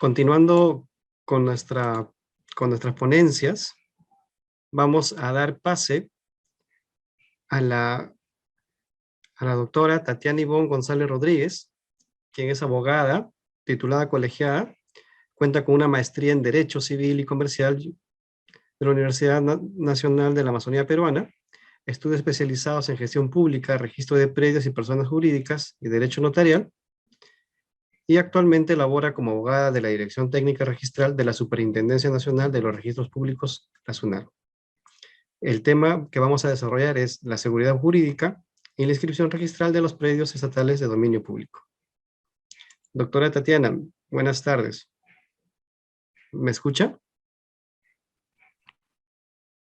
Continuando con nuestras ponencias, vamos a dar pase a la doctora Tatiana Ivonne González Rodríguez, quien es abogada, titulada colegiada, cuenta con una maestría en Derecho Civil y Comercial de la Universidad Nacional de la Amazonía Peruana, estudios especializados en gestión pública, registro de predios y personas jurídicas y derecho notarial, y actualmente labora como abogada de la Dirección Técnica Registral de la Superintendencia Nacional de los Registros Públicos, la SUNAR. El tema que vamos a desarrollar es la seguridad jurídica y la inscripción registral de los predios estatales de dominio público. Doctora Tatiana, buenas tardes. ¿Me escucha?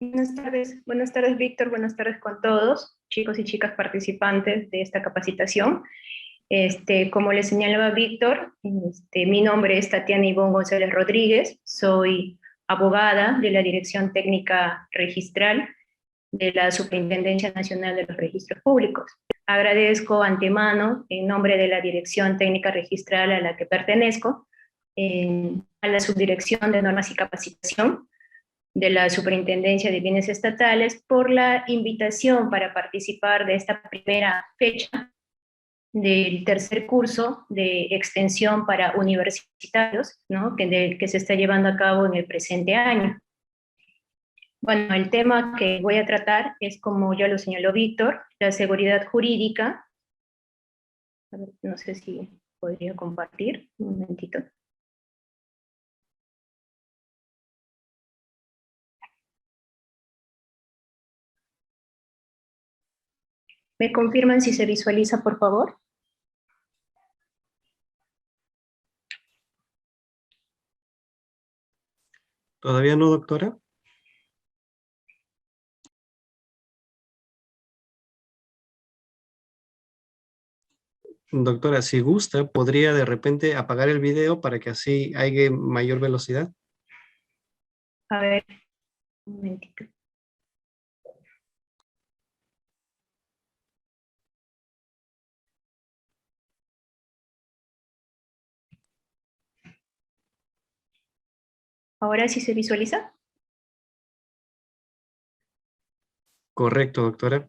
Buenas tardes Víctor, buenas tardes con todos, chicos y chicas participantes de esta capacitación. Como le señalaba Víctor, mi nombre es Tatiana Ivonne González Rodríguez, soy abogada de la Dirección Técnica Registral de la Superintendencia Nacional de los Registros Públicos. Agradezco antemano, en nombre de la Dirección Técnica Registral a la que pertenezco, a la Subdirección de Normas y Capacitación de la Superintendencia de Bienes Estatales, por la invitación para participar de esta primera fecha del tercer curso de extensión para universitarios, ¿no? que se está llevando a cabo en el presente año. Bueno, el tema que voy a tratar es, como ya lo señaló Víctor, la seguridad jurídica. A ver, no sé si podría compartir, un momentito. ¿Me confirman si se visualiza, por favor? ¿Todavía no, doctora? Doctora, si gusta, podría de repente apagar el video para que así haya mayor velocidad. A ver, un momentito. ¿Ahora sí se visualiza? Correcto, doctora.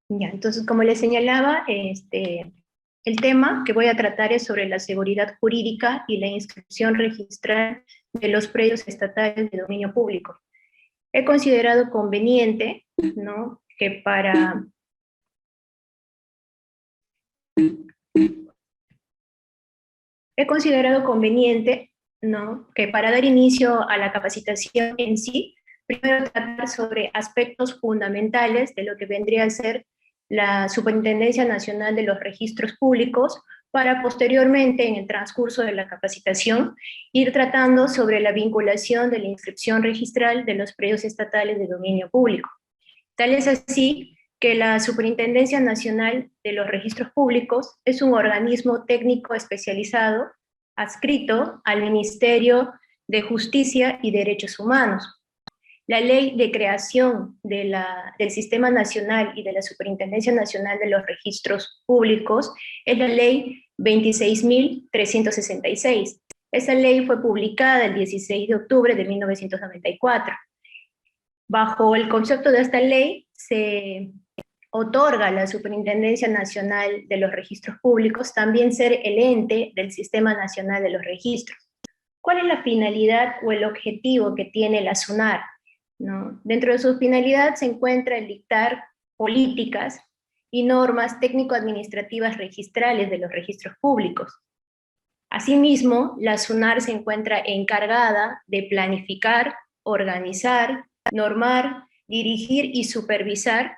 Ya, entonces, como les señalaba, el tema que voy a tratar es sobre la seguridad jurídica y la inscripción registral de los predios estatales de dominio público. He considerado conveniente, ¿no?, que para dar inicio a la capacitación en sí, primero tratar sobre aspectos fundamentales de lo que vendría a ser la Superintendencia Nacional de los Registros Públicos, para posteriormente, en el transcurso de la capacitación, ir tratando sobre la vinculación de la inscripción registral de los predios estatales de dominio público. Tal es así que la Superintendencia Nacional de los Registros Públicos es un organismo técnico especializado adscrito al Ministerio de Justicia y Derechos Humanos. La ley de creación del Sistema Nacional y de la Superintendencia Nacional de los Registros Públicos es la ley 26.366. Esa ley fue publicada el 16 de octubre de 1994. Bajo el concepto de esta ley se otorga a la Superintendencia Nacional de los Registros Públicos también ser el ente del Sistema Nacional de los Registros. ¿Cuál es la finalidad o el objetivo que tiene la SUNAR? ¿No? Dentro de su finalidad se encuentra el dictar políticas y normas técnico-administrativas registrales de los registros públicos. Asimismo, la SUNAR se encuentra encargada de planificar, organizar, normar, dirigir y supervisar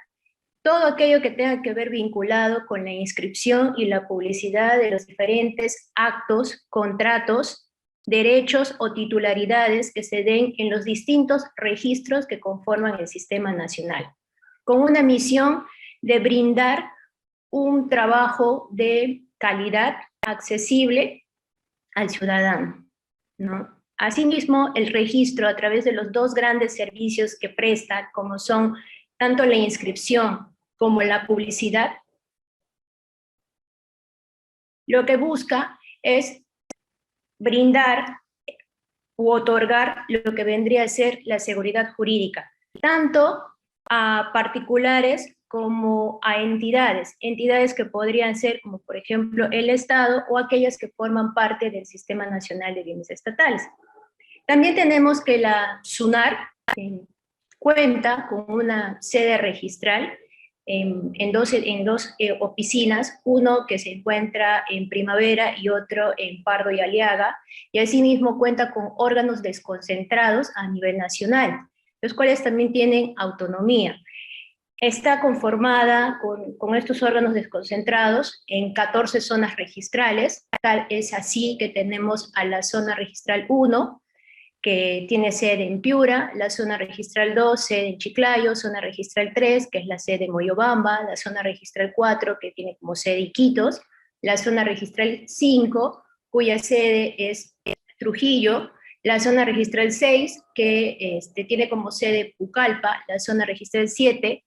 todo aquello que tenga que ver vinculado con la inscripción y la publicidad de los diferentes actos, contratos, derechos o titularidades que se den en los distintos registros que conforman el sistema nacional, con una misión de brindar un trabajo de calidad accesible al ciudadano, ¿no? Asimismo, el registro, a través de los dos grandes servicios que presta, como son tanto la inscripción como la publicidad, lo que busca es brindar u otorgar lo que vendría a ser la seguridad jurídica, tanto a particulares como a entidades que podrían ser como por ejemplo el Estado o aquellas que forman parte del Sistema Nacional de Bienes Estatales. También tenemos que la SUNAR cuenta con una sede registral en dos oficinas, uno que se encuentra en Primavera y otro en Pardo y Aliaga, y asimismo cuenta con órganos desconcentrados a nivel nacional, los cuales también tienen autonomía. Está conformada con estos órganos desconcentrados en 14 zonas registrales, tal es así que tenemos a la zona registral 1, que tiene sede en Piura, la zona registral 2, sede en Chiclayo, zona registral 3, que es la sede en Moyobamba, la zona registral 4, que tiene como sede Iquitos, la zona registral 5, cuya sede es Trujillo, la zona registral 6, que tiene como sede Pucallpa, la zona registral 7,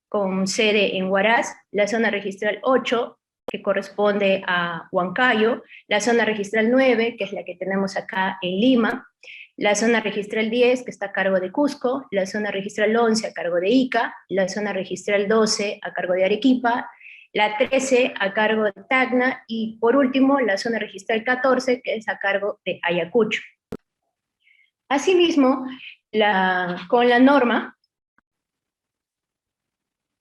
con sede en Huaraz, la zona registral 8, que corresponde a Huancayo, la zona registral 9, que es la que tenemos acá en Lima, la zona registral 10, que está a cargo de Cusco, la zona registral 11 a cargo de Ica, la zona registral 12 a cargo de Arequipa, la 13 a cargo de Tacna, y por último la zona registral 14, que es a cargo de Ayacucho. Asimismo, con la norma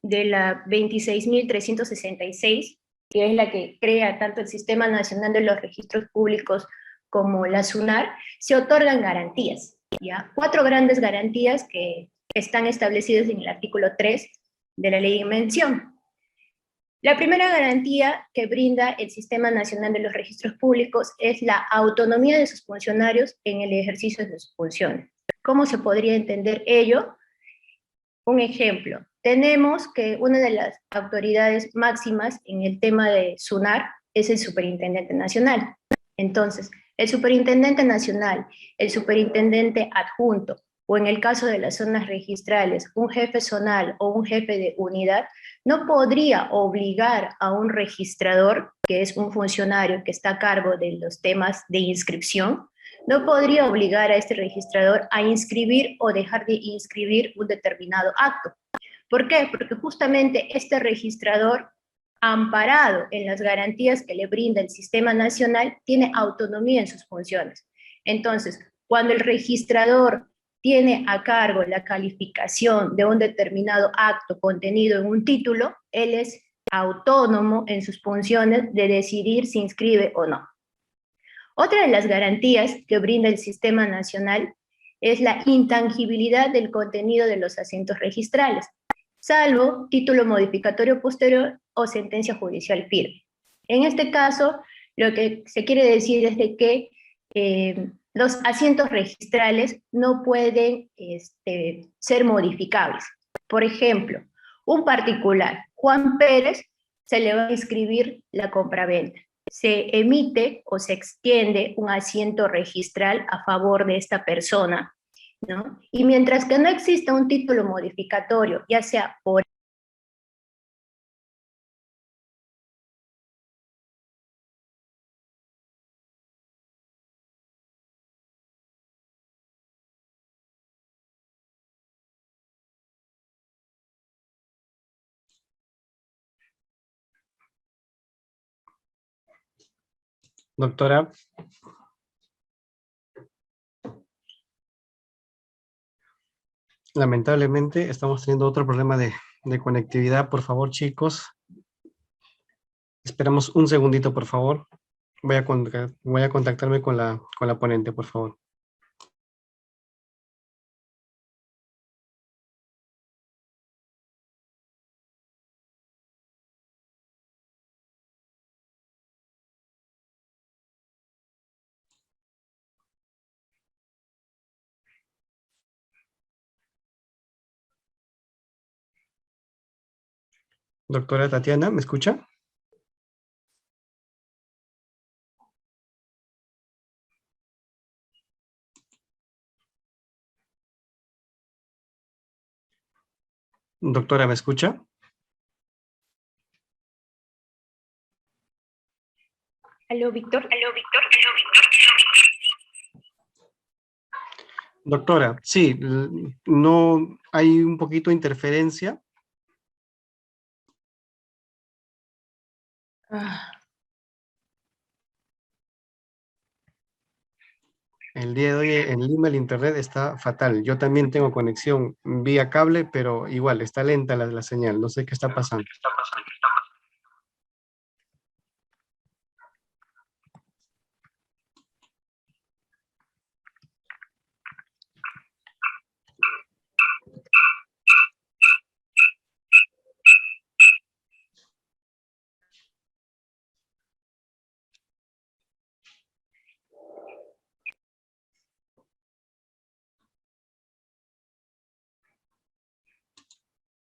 de la 26.366, que es la que crea tanto el Sistema Nacional de los Registros Públicos como la SUNAR, se otorgan garantías, ¿ya? 4 grandes garantías que están establecidas en el artículo 3 de la ley en mención. La primera garantía que brinda el Sistema Nacional de los Registros Públicos es la autonomía de sus funcionarios en el ejercicio de sus funciones. ¿Cómo se podría entender ello? Un ejemplo, tenemos que una de las autoridades máximas en el tema de SUNAR es el Superintendente Nacional. Entonces, el Superintendente Nacional, el Superintendente Adjunto, o en el caso de las zonas registrales, un jefe zonal o un jefe de unidad, no podría obligar a un registrador, que es un funcionario que está a cargo de los temas de inscripción, no podría obligar a este registrador a inscribir o dejar de inscribir un determinado acto. ¿Por qué? Porque justamente este registrador, amparado en las garantías que le brinda el Sistema Nacional, tiene autonomía en sus funciones. Entonces, cuando el registrador tiene a cargo la calificación de un determinado acto contenido en un título, él es autónomo en sus funciones de decidir si inscribe o no. Otra de las garantías que brinda el Sistema Nacional es la intangibilidad del contenido de los asientos registrales, salvo título modificatorio posterior o sentencia judicial firme. En este caso, lo que se quiere decir es de que los asientos registrales no pueden ser modificables. Por ejemplo, un particular, Juan Pérez, se le va a inscribir la compraventa. Se emite o se extiende un asiento registral a favor de esta persona, ¿no? Y mientras que no exista un título modificatorio, ya sea por Doctora, lamentablemente estamos teniendo otro problema de conectividad. Por favor, chicos, esperamos un segundito, por favor. Voy a contactarme con la ponente, por favor. Doctora Tatiana, ¿me escucha? Doctora, ¿me escucha? ¿Aló, Víctor? Aló, Víctor. Doctora, sí, no hay un poquito de interferencia. Ah, El día de hoy en Lima el internet está fatal. Yo también tengo conexión vía cable, pero igual está lenta la señal. No sé qué está pasando.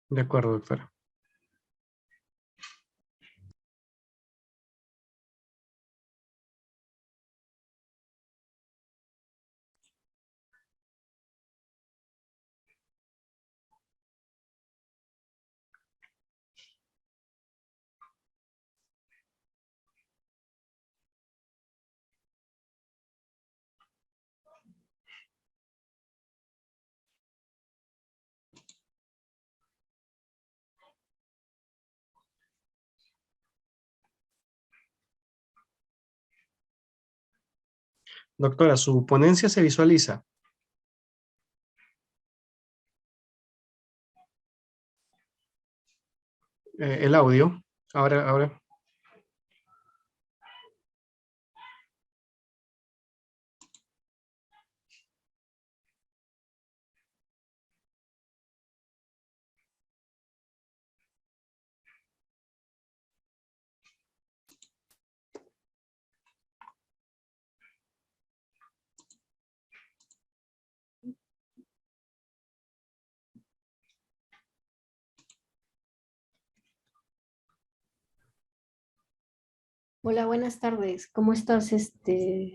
De acuerdo, doctora. Doctora, su ponencia se visualiza. El audio. Ahora. Hola, buenas tardes. ¿Cómo estás,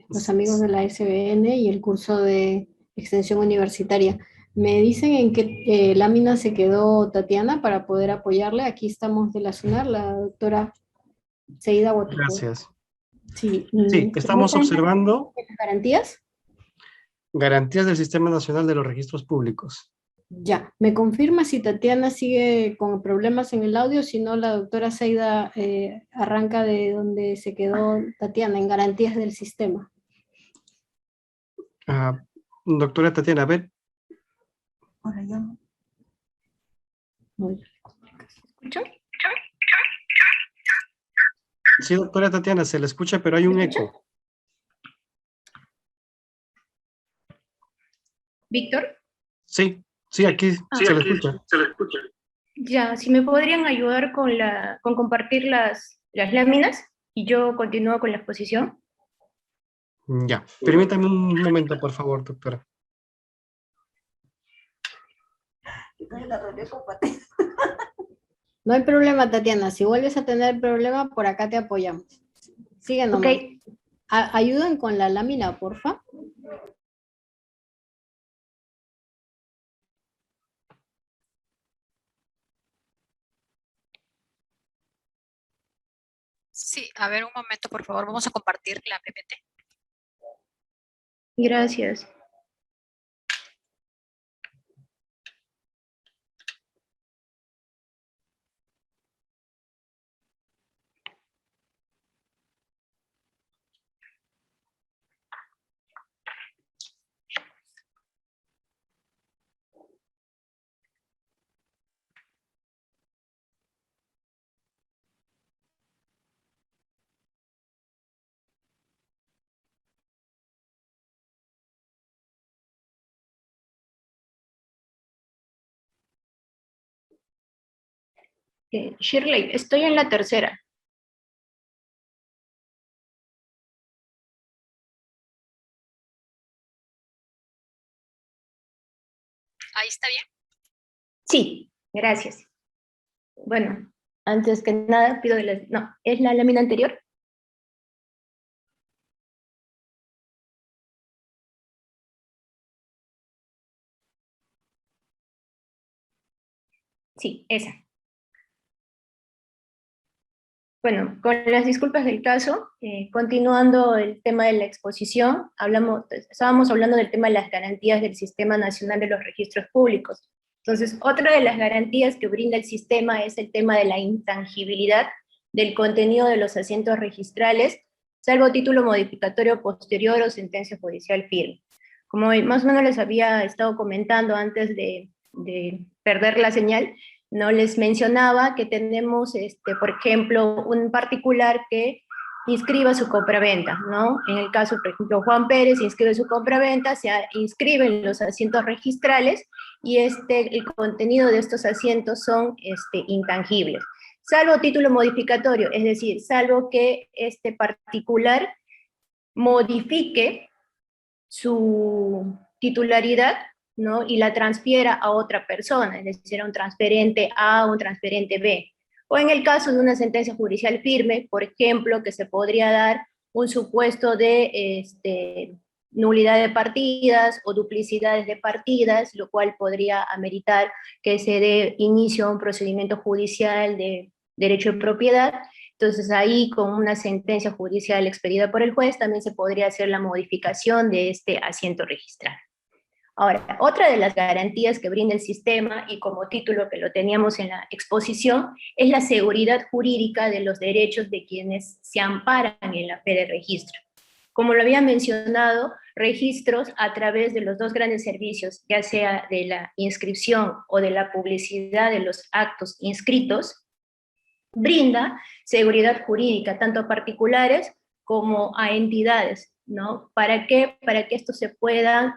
los amigos de la SBN y el curso de extensión universitaria? Me dicen en qué lámina se quedó Tatiana para poder apoyarle. Aquí estamos de la SUNAR, la doctora Seida Botucur. Gracias. Sí, Sí, ¿se estamos muestran observando las garantías? garantías del Sistema Nacional de los Registros Públicos. Ya, me confirma si Tatiana sigue con problemas en el audio, si no la doctora Seida arranca de donde se quedó Tatiana, en garantías del sistema. Ah, doctora Tatiana, a ver. Ahora ya. Muy bien. ¿escuchan? Sí, doctora Tatiana, se le escucha, pero hay ¿Me un escuchan? eco. ¿Víctor? Sí, sí, aquí Ah, se le escucha. ya, si me podrían ayudar con compartir las láminas y yo continúo con la exposición. Ya, permítame un momento, por favor, doctora. No hay problema, Tatiana. Si vuelves a tener problema, por acá te apoyamos. Sigue Ok, nomás. Ayuden con la lámina, porfa. Sí, a ver un momento, por favor, vamos a compartir la PPT. gracias. Shirley, estoy en la tercera. Ahí está bien. Sí, gracias. Bueno, antes que nada pido de las... No, ¿es la lámina anterior? Sí, esa. Bueno, con las disculpas del caso, continuando el tema de la exposición, estábamos hablando del tema de las garantías del Sistema Nacional de los Registros Públicos. Entonces, otra de las garantías que brinda el sistema es el tema de la intangibilidad del contenido de los asientos registrales, salvo título modificatorio posterior o sentencia judicial firme. Como más o menos les había estado comentando antes de perder la señal, no les mencionaba que tenemos, por ejemplo, un particular que inscriba su compraventa, ¿no? En el caso, por ejemplo, Juan Pérez inscribe su compraventa, se inscribe en los asientos registrales y el contenido de estos asientos son intangibles. Salvo título modificatorio, es decir, salvo que este particular modifique su titularidad, ¿no? Y la transfiera a otra persona, es decir, a un transferente A o un transferente B. O en el caso de una sentencia judicial firme, por ejemplo, que se podría dar un supuesto de nulidad de partidas o duplicidades de partidas, lo cual podría ameritar que se dé inicio a un procedimiento judicial de derecho de propiedad. Entonces ahí con una sentencia judicial expedida por el juez también se podría hacer la modificación de este asiento registral. Ahora, otra de las garantías que brinda el sistema, y como título que lo teníamos en la exposición, es la seguridad jurídica de los derechos de quienes se amparan en la fe de registro. Como lo había mencionado, registros a través de los dos grandes servicios, ya sea de la inscripción o de la publicidad de los actos inscritos, brinda seguridad jurídica tanto a particulares como a entidades, ¿no? ¿Para qué? Para que estos se puedan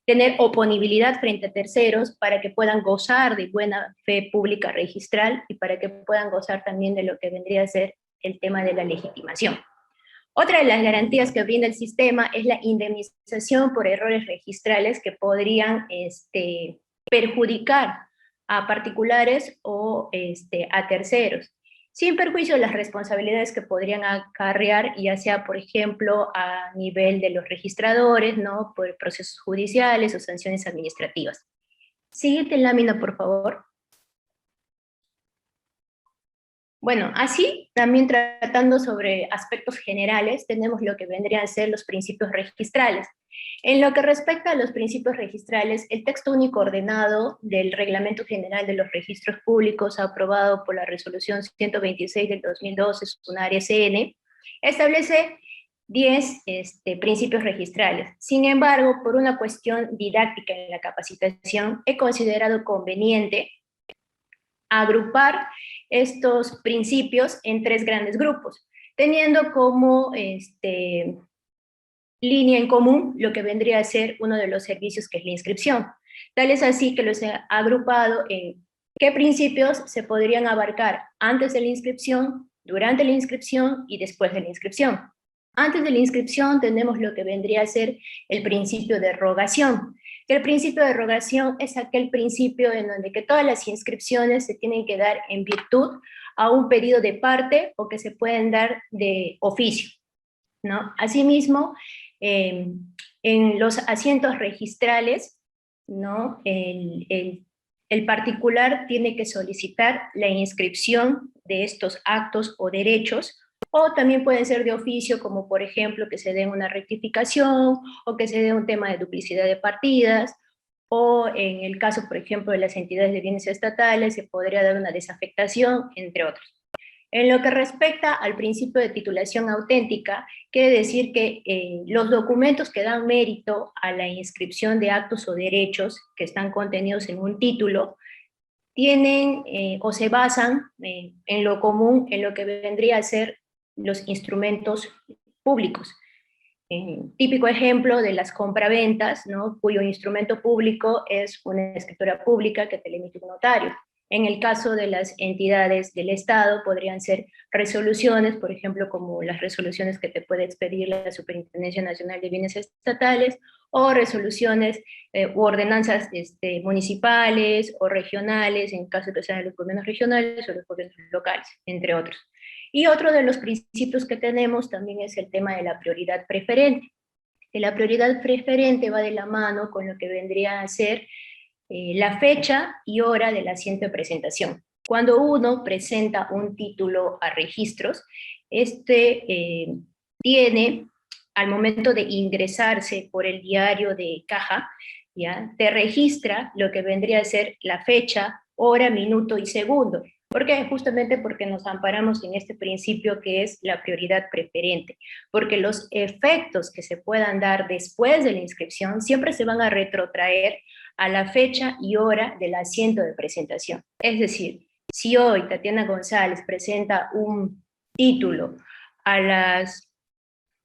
tener oponibilidad frente a terceros, para que puedan gozar de buena fe pública registral y para que puedan gozar también de lo que vendría a ser el tema de la legitimación. Otra de las garantías que brinda el sistema es la indemnización por errores registrales que podrían perjudicar a particulares o a terceros, sin perjuicio de las responsabilidades que podrían acarrear, ya sea, por ejemplo, a nivel de los registradores, ¿no? Por procesos judiciales o sanciones administrativas. Siguiente lámina, por favor. Bueno, así, también tratando sobre aspectos generales, tenemos lo que vendrían a ser los principios registrales. En lo que respecta a los principios registrales, el texto único ordenado del Reglamento General de los Registros Públicos, aprobado por la Resolución 126 del 2012, SUNARE CN, establece 10 principios registrales. Sin embargo, por una cuestión didáctica en la capacitación, he considerado conveniente agrupar estos principios en 3 grandes grupos, teniendo como línea en común lo que vendría a ser uno de los servicios que es la inscripción. Tal es así que los he agrupado en qué principios se podrían abarcar antes de la inscripción, durante la inscripción y después de la inscripción. Antes de la inscripción tenemos lo que vendría a ser el principio de rogación. El principio de rogación es aquel principio en donde que todas las inscripciones se tienen que dar en virtud a un pedido de parte o que se pueden dar de oficio, ¿no? Asimismo, en los asientos registrales, ¿no? El particular tiene que solicitar la inscripción de estos actos o derechos, o también pueden ser de oficio, como por ejemplo que se dé una rectificación, o que se dé un tema de duplicidad de partidas, o en el caso, por ejemplo, de las entidades de bienes estatales, se podría dar una desafectación, entre otros. En lo que respecta al principio de titulación auténtica, quiere decir que los documentos que dan mérito a la inscripción de actos o derechos que están contenidos en un título, tienen o se basan en lo común, en lo que vendría a ser los instrumentos públicos. Típico ejemplo de las compraventas, ¿no? Cuyo instrumento público es una escritura pública que te le emite un notario. En el caso de las entidades del Estado, podrían ser resoluciones, por ejemplo, como las resoluciones que te puede expedir la Superintendencia Nacional de Bienes Estatales, o resoluciones u ordenanzas municipales o regionales, en caso de que sean los gobiernos regionales o los gobiernos locales, entre otros. Y otro de los principios que tenemos también es el tema de la prioridad preferente. Que la prioridad preferente va de la mano con lo que vendría a ser la fecha y hora del asiento de presentación. Cuando uno presenta un título a registros, tiene, al momento de ingresarse por el diario de caja, ¿ya? Te registra lo que vendría a ser la fecha, hora, minuto y segundo. ¿Por qué? Justamente porque nos amparamos en este principio que es la prioridad preferente, porque los efectos que se puedan dar después de la inscripción siempre se van a retrotraer a la fecha y hora del asiento de presentación. Es decir, si hoy Tatiana González presenta un título a las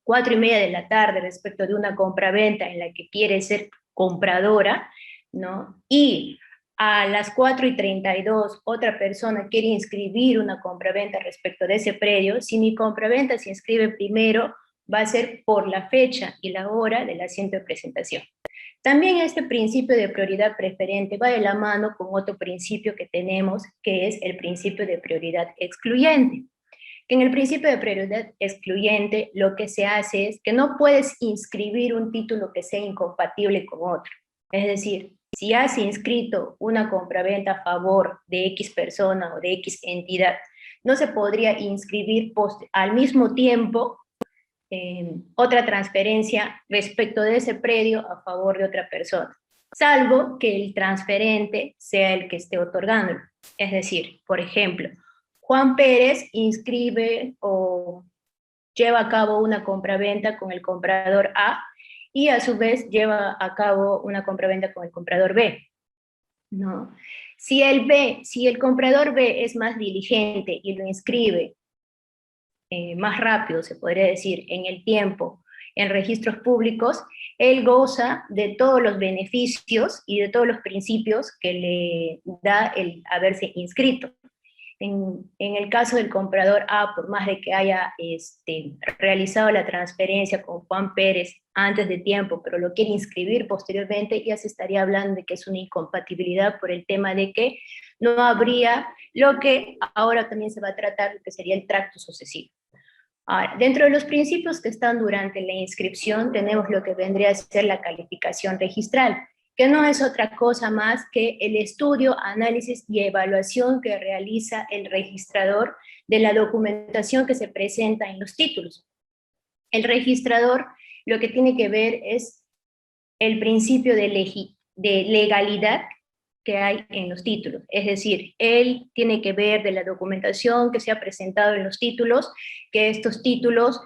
4:30 de la tarde respecto de una compraventa en la que quiere ser compradora, ¿no? Y a las 4:32 otra persona quiere inscribir una compraventa respecto de ese predio, si mi compraventa se inscribe primero, va a ser por la fecha y la hora del asiento de presentación. También este principio de prioridad preferente va de la mano con otro principio que tenemos, que es el principio de prioridad excluyente. En el principio de prioridad excluyente, lo que se hace es que no puedes inscribir un título que sea incompatible con otro. Es decir, si has inscrito una compraventa a favor de X persona o de X entidad, no se podría inscribir al mismo tiempo otra transferencia respecto de ese predio a favor de otra persona, salvo que el transferente sea el que esté otorgándolo. Es decir, por ejemplo, Juan Pérez inscribe o lleva a cabo una compraventa con el comprador A y a su vez lleva a cabo una compraventa con el comprador B, ¿no? Si el comprador B es más diligente y lo inscribe más rápido, se podría decir, en el tiempo, en registros públicos, él goza de todos los beneficios y de todos los principios que le da el haberse inscrito. En el caso del comprador A, por más de que haya realizado la transferencia con Juan Pérez antes de tiempo, pero lo quiere inscribir posteriormente, ya se estaría hablando de que es una incompatibilidad por el tema de que no habría lo que ahora también se va a tratar, que sería el tracto sucesivo. Ahora, dentro de los principios que están durante la inscripción, tenemos lo que vendría a ser la calificación registral, que no es otra cosa más que el estudio, análisis y evaluación que realiza el registrador de la documentación que se presenta en los títulos. El registrador lo que tiene que ver es el principio de legalidad que hay en los títulos. Es decir, él tiene que ver de la documentación que se ha presentado en los títulos, que estos títulos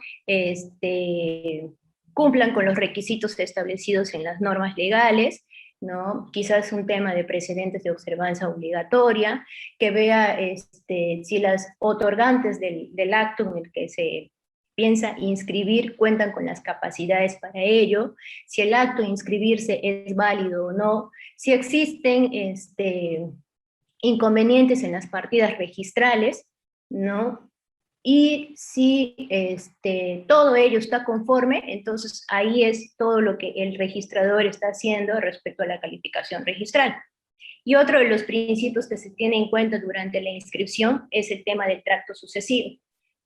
cumplan con los requisitos establecidos en las normas legales, ¿no? Quizás un tema de precedentes de observancia obligatoria, que vea si las otorgantes del acto en el que se piensa inscribir cuentan con las capacidades para ello, si el acto de inscribirse es válido o no, si existen inconvenientes en las partidas registrales, ¿no? Y si todo ello está conforme, entonces ahí es todo lo que el registrador está haciendo respecto a la calificación registral. Y otro de los principios que se tiene en cuenta durante la inscripción es el tema del tracto sucesivo.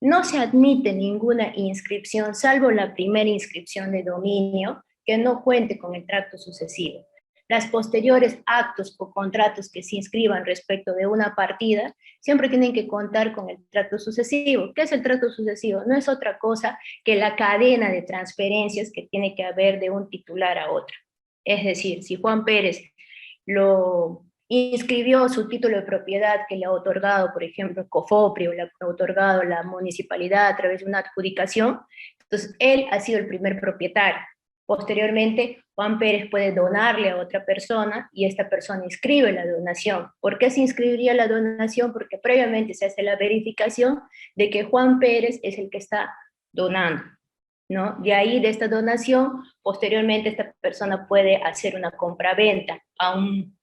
No se admite ninguna inscripción, salvo la primera inscripción de dominio, que no cuente con el tracto sucesivo. Las posteriores actos o contratos que se inscriban respecto de una partida siempre tienen que contar con el tracto sucesivo. ¿Qué es el tracto sucesivo? No es otra cosa que la cadena de transferencias que tiene que haber de un titular a otro. Es decir, si Juan Pérez lo inscribió su título de propiedad que le ha otorgado, por ejemplo, COFOPRI, o le ha otorgado la municipalidad a través de una adjudicación, entonces él ha sido el primer propietario. Posteriormente, Juan Pérez puede donarle a otra persona y esta persona inscribe la donación. ¿Por qué se inscribiría la donación? Porque previamente se hace la verificación de que Juan Pérez es el que está donando, ¿no? De ahí, de esta donación, posteriormente esta persona puede hacer una compraventa a un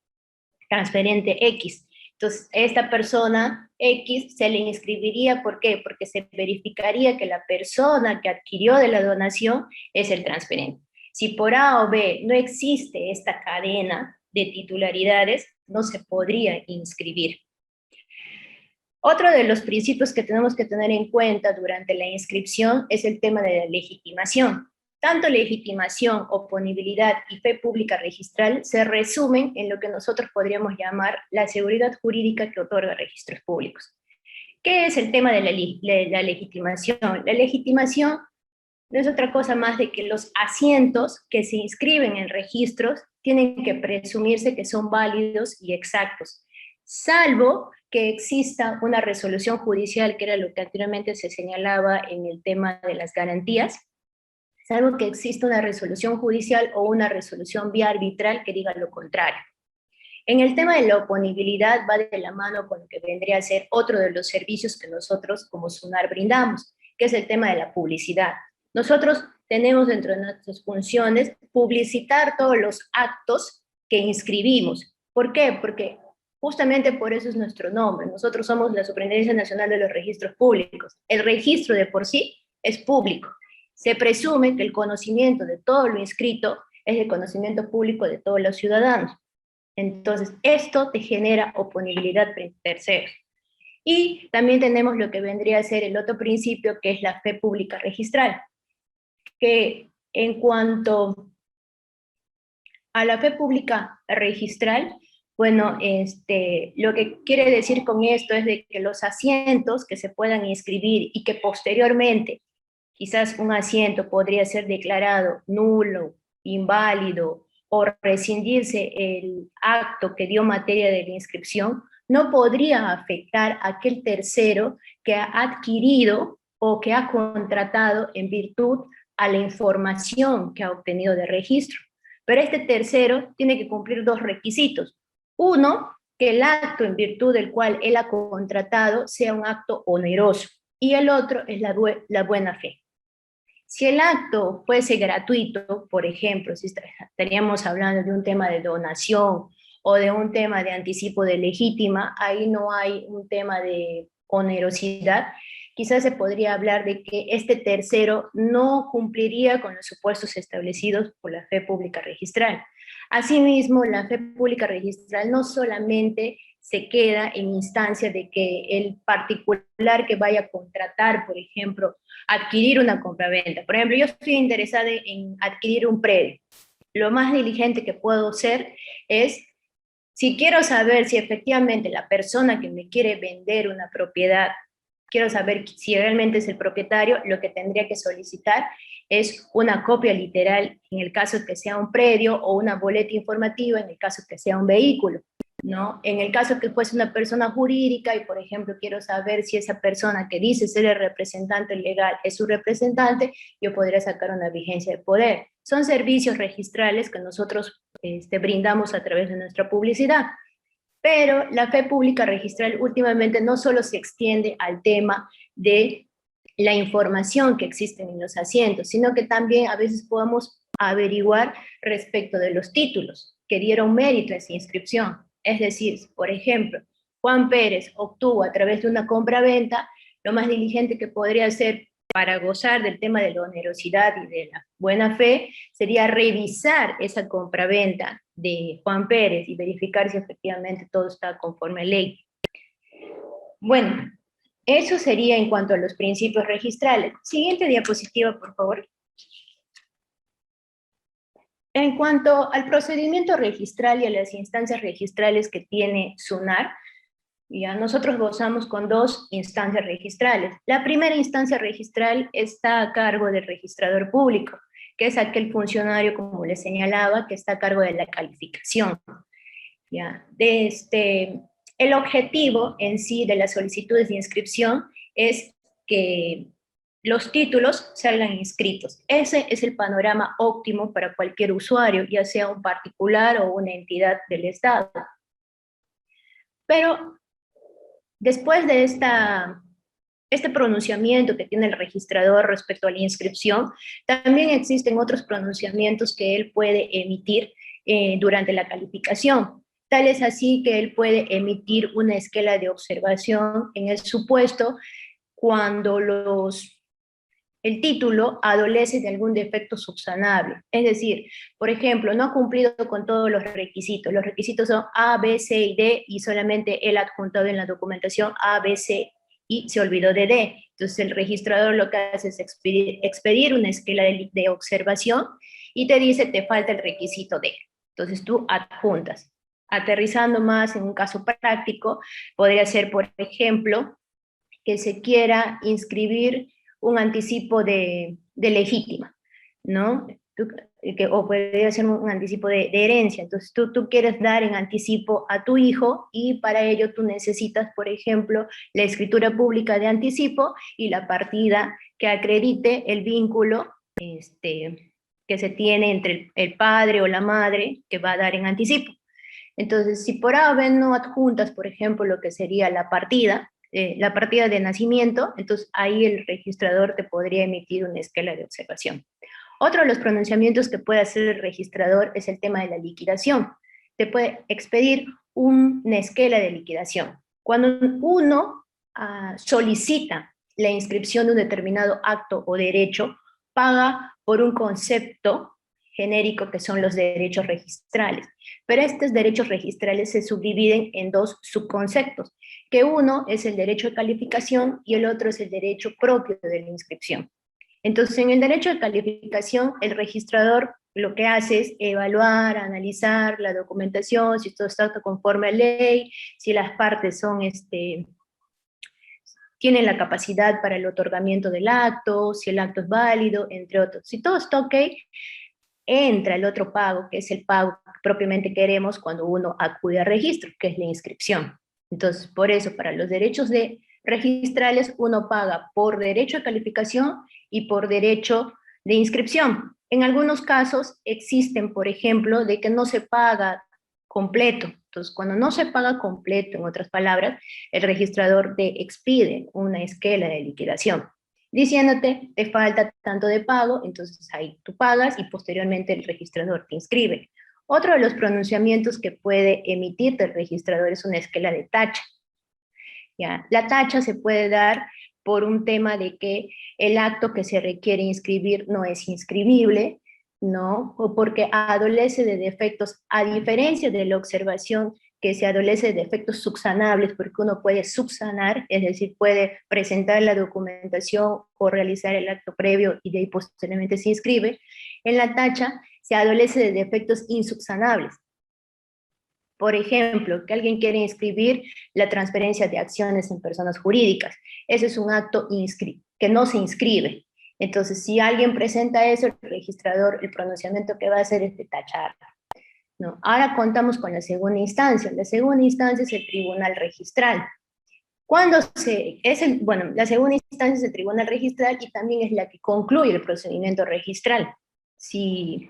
transferente X. Entonces, esta persona X se le inscribiría, ¿por qué? Porque se verificaría que la persona que adquirió de la donación es el transferente. Si por A o B no existe esta cadena de titularidades, no se podría inscribir. Otro de los principios que tenemos que tener en cuenta durante la inscripción es el tema de la legitimación. tanto legitimación, oponibilidad y fe pública registral se resumen en lo que nosotros podríamos llamar la seguridad jurídica que otorga registros públicos. ¿Qué es el tema de la legitimación? La legitimación no es otra cosa más de que los asientos que se inscriben en registros tienen que presumirse que son válidos y exactos, salvo que exista una resolución judicial, que era lo que anteriormente se señalaba en el tema de las garantías, salvo que exista una resolución judicial o una resolución vía arbitral que diga lo contrario. En el tema de la oponibilidad va de la mano con lo que vendría a ser otro de los servicios que nosotros como SUNAR brindamos, que es el tema de la publicidad. Nosotros tenemos dentro de nuestras funciones publicitar todos los actos que inscribimos. ¿Por qué? Porque justamente por eso es nuestro nombre. Nosotros somos la Superintendencia Nacional de los Registros Públicos. El registro de por sí es público. Se presume que el conocimiento de todo lo inscrito es el conocimiento público de todos los ciudadanos. Entonces, esto te genera oponibilidad terceros. Y también tenemos lo que vendría a ser el otro principio, que es la fe pública registral, que en cuanto a la fe pública registral, bueno, lo que quiere decir con esto es de que los asientos que se puedan inscribir y que posteriormente quizás un asiento podría ser declarado nulo, inválido, o rescindirse el acto que dio materia de la inscripción, no podría afectar a aquel tercero que ha adquirido o que ha contratado en virtud a la información que ha obtenido de registro. Pero este tercero tiene que cumplir dos requisitos. Uno, que el acto en virtud del cual él ha contratado sea un acto oneroso. Y el otro es la buena fe. Si el acto fuese gratuito, por ejemplo, si estaríamos hablando de un tema de donación o de un tema de anticipo de legítima, ahí no hay un tema de onerosidad, quizás se podría hablar de que este tercero no cumpliría con los supuestos establecidos por la fe pública registral. Asimismo, la fe pública registral no solamente se queda en instancia de que el particular que vaya a contratar, por ejemplo, adquirir una compraventa. Por ejemplo, yo estoy interesada en adquirir un predio. Lo más diligente que puedo hacer es, si quiero saber si efectivamente la persona que me quiere vender una propiedad, quiero saber si realmente es el propietario, lo que tendría que solicitar es una copia literal en el caso que sea un predio o una boleta informativa en el caso que sea un vehículo, ¿no? En el caso que fuese una persona jurídica y, por ejemplo, quiero saber si esa persona que dice ser el representante legal es su representante, yo podría sacar una vigencia de poder. Son servicios registrales que nosotros brindamos a través de nuestra publicidad. Pero la fe pública registral últimamente no solo se extiende al tema de la información que existe en los asientos, sino que también a veces podemos averiguar respecto de los títulos que dieron mérito a esa inscripción. Es decir, por ejemplo, Juan Pérez obtuvo a través de una compra-venta, lo más diligente que podría hacer para gozar del tema de la onerosidad y de la buena fe, sería revisar esa compraventa de Juan Pérez y verificar si efectivamente todo está conforme a ley. Bueno, eso sería en cuanto a los principios registrales. Siguiente diapositiva, por favor. En cuanto al procedimiento registral y a las instancias registrales que tiene SUNAR, ya nosotros gozamos con dos instancias registrales. La primera instancia registral está a cargo del registrador público, que es aquel funcionario, como les señalaba, que está a cargo de la calificación. ¿Ya? El objetivo en sí de las solicitudes de inscripción es que los títulos salgan inscritos. Ese es el panorama óptimo para cualquier usuario, ya sea un particular o una entidad del Estado. Pero después de este pronunciamiento que tiene el registrador respecto a la inscripción, también existen otros pronunciamientos que él puede emitir durante la calificación. Tal es así que él puede emitir una esquela de observación en el supuesto cuando el título adolece de algún defecto subsanable. Es decir, por ejemplo, no ha cumplido con todos los requisitos. Los requisitos son A, B, C y D, y solamente él ha adjuntado en la documentación A, B, C y se olvidó de D. Entonces el registrador lo que hace es expedir una esquela de observación y te dice te falta el requisito D. Entonces tú adjuntas. Aterrizando más en un caso práctico, podría ser, por ejemplo, que se quiera inscribir un anticipo de legítima, ¿no? O podría ser un anticipo de herencia. Entonces tú quieres dar en anticipo a tu hijo y para ello tú necesitas, por ejemplo, la escritura pública de anticipo y la partida que acredite el vínculo que se tiene entre el padre o la madre que va a dar en anticipo. Entonces, si por A o B no adjuntas, por ejemplo, lo que sería la partida de nacimiento, entonces ahí el registrador te podría emitir una esquela de observación. Otro de los pronunciamientos que puede hacer el registrador es el tema de la liquidación. Te puede expedir una esquela de liquidación. Cuando uno solicita la inscripción de un determinado acto o derecho, paga por un concepto genérico que son los derechos registrales. Pero estos derechos registrales se subdividen en dos subconceptos, que uno es el derecho de calificación y el otro es el derecho propio de la inscripción. Entonces, en el derecho de calificación, el registrador lo que hace es evaluar, analizar la documentación, si todo está conforme a ley, si las partes son, tienen la capacidad para el otorgamiento del acto, si el acto es válido, entre otros. Si todo está ok, entra el otro pago, que es el pago que propiamente queremos cuando uno acude a registro, que es la inscripción. Entonces, por eso, para los derechos registrales, uno paga por derecho de calificación y por derecho de inscripción. En algunos casos existen, por ejemplo, de que no se paga completo. Entonces, cuando no se paga completo, en otras palabras, el registrador te expide una esquela de liquidación, diciéndote, te falta tanto de pago, entonces ahí tú pagas y posteriormente el registrador te inscribe. Otro de los pronunciamientos que puede emitirte el registrador es una esquela de tacha. ¿Ya? La tacha se puede dar por un tema de que el acto que se requiere inscribir no es inscribible, ¿no? O porque adolece de defectos, a diferencia de la observación que se adolece de defectos subsanables, porque uno puede subsanar, es decir, puede presentar la documentación o realizar el acto previo y de ahí posteriormente se inscribe. En la tacha se adolece de defectos insubsanables. Por ejemplo, que alguien quiere inscribir la transferencia de acciones en personas jurídicas. Ese es un acto que no se inscribe. Entonces, si alguien presenta eso, el registrador, el pronunciamiento que va a hacer es de tachar. ¿No? Ahora contamos con la segunda instancia. La segunda instancia es el tribunal registral. La segunda instancia es el tribunal registral y también es la que concluye el procedimiento registral. Si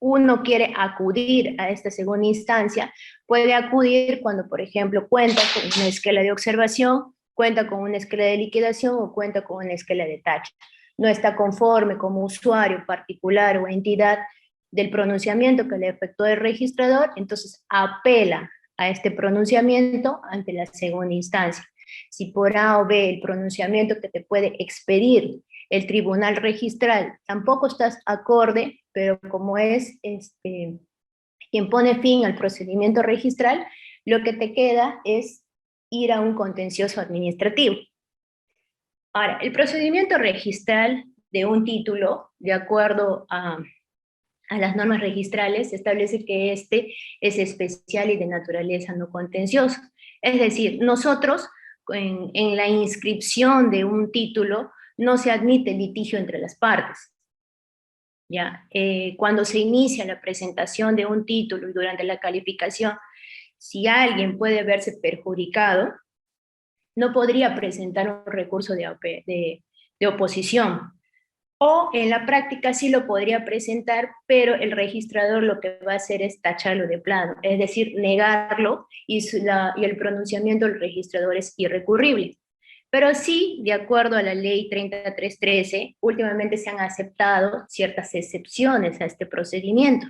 uno quiere acudir a esta segunda instancia, puede acudir cuando, por ejemplo, cuenta con una esquela de observación, cuenta con una esquela de liquidación o cuenta con una esquela de tacha. No está conforme como usuario particular o entidad del pronunciamiento que le efectuó el registrador, entonces apela a este pronunciamiento ante la segunda instancia. Si por A o B el pronunciamiento que te puede expedir el tribunal registral tampoco estás acorde, pero como es quien pone fin al procedimiento registral, lo que te queda es ir a un contencioso administrativo. Ahora, el procedimiento registral de un título, de acuerdo a las normas registrales, establece que este es especial y de naturaleza no contencioso. Es decir, nosotros en la inscripción de un título no se admite litigio entre las partes. ¿Ya? Cuando se inicia la presentación de un título y durante la calificación, si alguien puede verse perjudicado, no podría presentar un recurso de oposición. O en la práctica sí lo podría presentar, pero el registrador lo que va a hacer es tacharlo de plano, es decir, negarlo y el pronunciamiento del registrador es irrecurrible. Pero sí, de acuerdo a la ley 3313, últimamente se han aceptado ciertas excepciones a este procedimiento,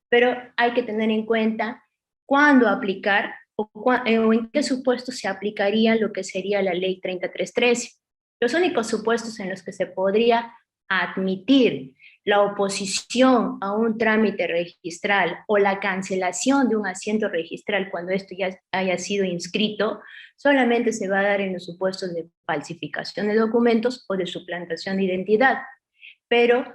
pero hay que tener en cuenta cuándo aplicar o en qué supuestos se aplicaría lo que sería la ley 3313. Los únicos supuestos en los que se podría admitir la oposición a un trámite registral o la cancelación de un asiento registral cuando esto ya haya sido inscrito, solamente se va a dar en los supuestos de falsificación de documentos o de suplantación de identidad. Pero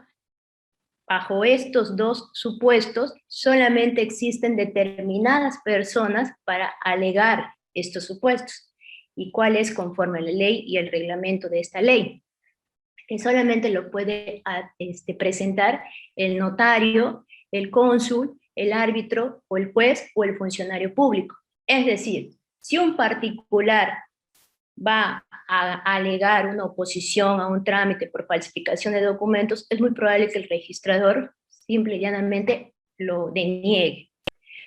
bajo estos dos supuestos, solamente existen determinadas personas para alegar estos supuestos. ¿Y cuál es conforme a la ley y el reglamento de esta ley? Que solamente lo puede presentar el notario, el cónsul, el árbitro o el juez o el funcionario público. Es decir, si un particular va a alegar una oposición a un trámite por falsificación de documentos, es muy probable que el registrador simple y llanamente lo deniegue.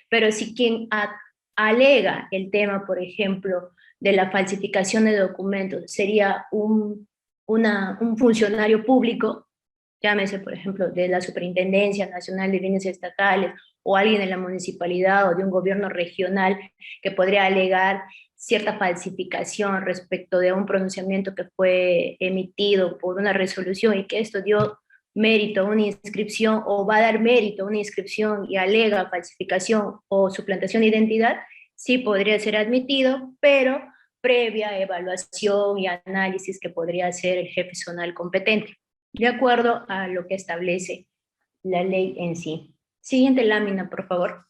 Pero si quien alega el tema, por ejemplo, de la falsificación de documentos, sería un funcionario público, llámese, por ejemplo, de la Superintendencia Nacional de Bienes Estatales, o alguien de la municipalidad o de un gobierno regional que podría alegar cierta falsificación respecto de un pronunciamiento que fue emitido por una resolución y que esto dio mérito a una inscripción o va a dar mérito a una inscripción y alega falsificación o suplantación de identidad, sí podría ser admitido, pero previa evaluación y análisis que podría hacer el jefe zonal competente, de acuerdo a lo que establece la ley en sí. Siguiente lámina, por favor.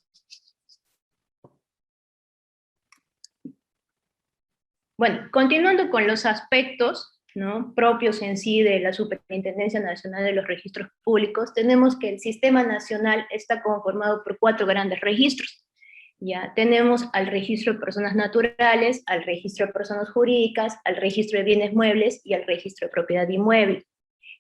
Bueno, continuando con los aspectos, ¿no?, propios en sí de la Superintendencia Nacional de los Registros Públicos, tenemos que el Sistema Nacional está conformado por 4 grandes registros. Ya tenemos al registro de personas naturales, al registro de personas jurídicas, al registro de bienes muebles y al registro de propiedad inmueble.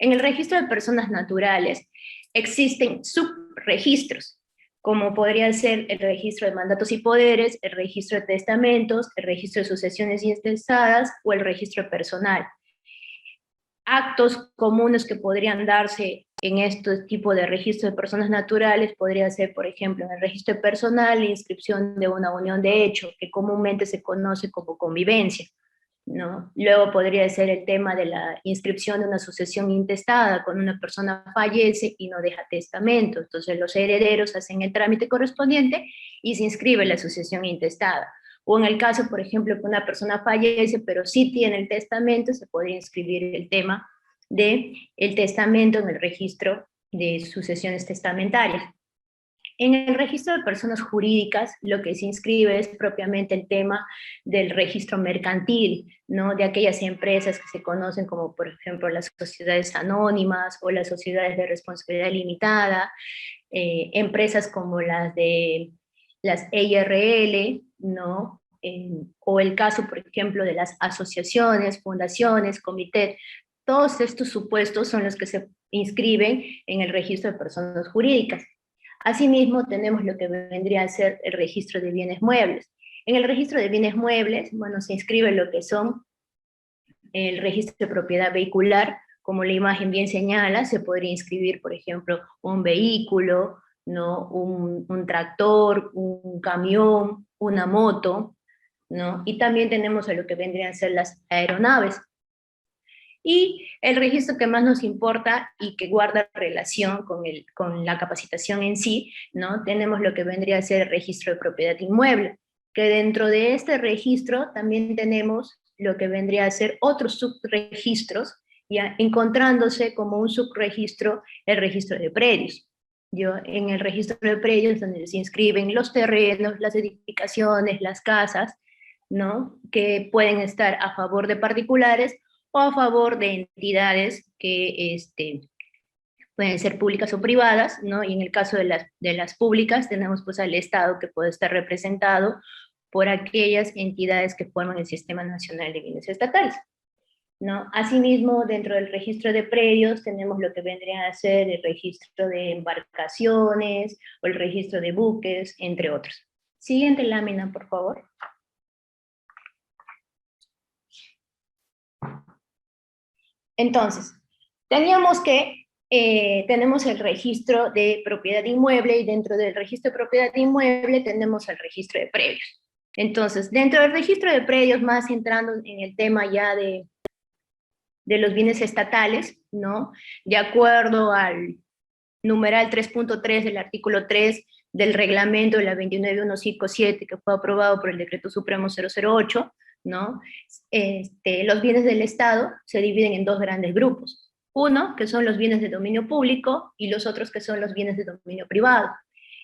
En el registro de personas naturales existen subregistros, como podría ser el registro de mandatos y poderes, el registro de testamentos, el registro de sucesiones intestadas o el registro personal. Actos comunes que podrían darse en este tipo de registro de personas naturales podría ser, por ejemplo, en el registro personal, la inscripción de una unión de hecho, que comúnmente se conoce como convivencia, ¿no? Luego podría ser el tema de la inscripción de una sucesión intestada, cuando una persona fallece y no deja testamento, entonces los herederos hacen el trámite correspondiente y se inscribe la sucesión intestada. O en el caso, por ejemplo, que una persona fallece, pero sí tiene el testamento, se podría inscribir el tema del testamento en el registro de sucesiones testamentarias. En el registro de personas jurídicas, lo que se inscribe es propiamente el tema del registro mercantil, ¿no?, de aquellas empresas que se conocen como, por ejemplo, las sociedades anónimas o las sociedades de responsabilidad limitada, empresas como las de las EIRL, ¿no?, o el caso, por ejemplo, de las asociaciones, fundaciones, comités. Todos estos supuestos son los que se inscriben en el registro de personas jurídicas. Asimismo, tenemos lo que vendría a ser el registro de bienes muebles. En el registro de bienes muebles, bueno, se inscribe lo que son el registro de propiedad vehicular, como la imagen bien señala, se podría inscribir, por ejemplo, un vehículo, ¿no?, un tractor, un camión, una moto, ¿no? Y también tenemos a lo que vendrían a ser las aeronaves. Y el registro que más nos importa y que guarda relación con la capacitación en sí, ¿no?, tenemos lo que vendría a ser el registro de propiedad inmueble, que dentro de este registro también tenemos lo que vendría a ser otros subregistros, ya encontrándose como un subregistro el registro de predios. En el registro de predios, donde se inscriben los terrenos, las edificaciones, las casas, ¿no?, que pueden estar a favor de particulares o a favor de entidades que pueden ser públicas o privadas, ¿no? Y en el caso de las públicas tenemos pues al Estado, que puede estar representado por aquellas entidades que forman el Sistema Nacional de Bienes Estatales, ¿no? Asimismo, dentro del registro de predios tenemos lo que vendría a ser el registro de embarcaciones o el registro de buques, entre otros. Siguiente lámina, por favor. Entonces, tenemos el registro de propiedad inmueble, y dentro del registro de propiedad inmueble tenemos el registro de predios. Entonces, dentro del registro de predios, más entrando en el tema ya de los bienes estatales, ¿no?, de acuerdo al numeral 3.3 del artículo 3 del reglamento de la 29157, que fue aprobado por el Decreto Supremo 008, ¿no? Los bienes del Estado se dividen en dos grandes grupos. Uno, que son los bienes de dominio público, y los otros que son los bienes de dominio privado.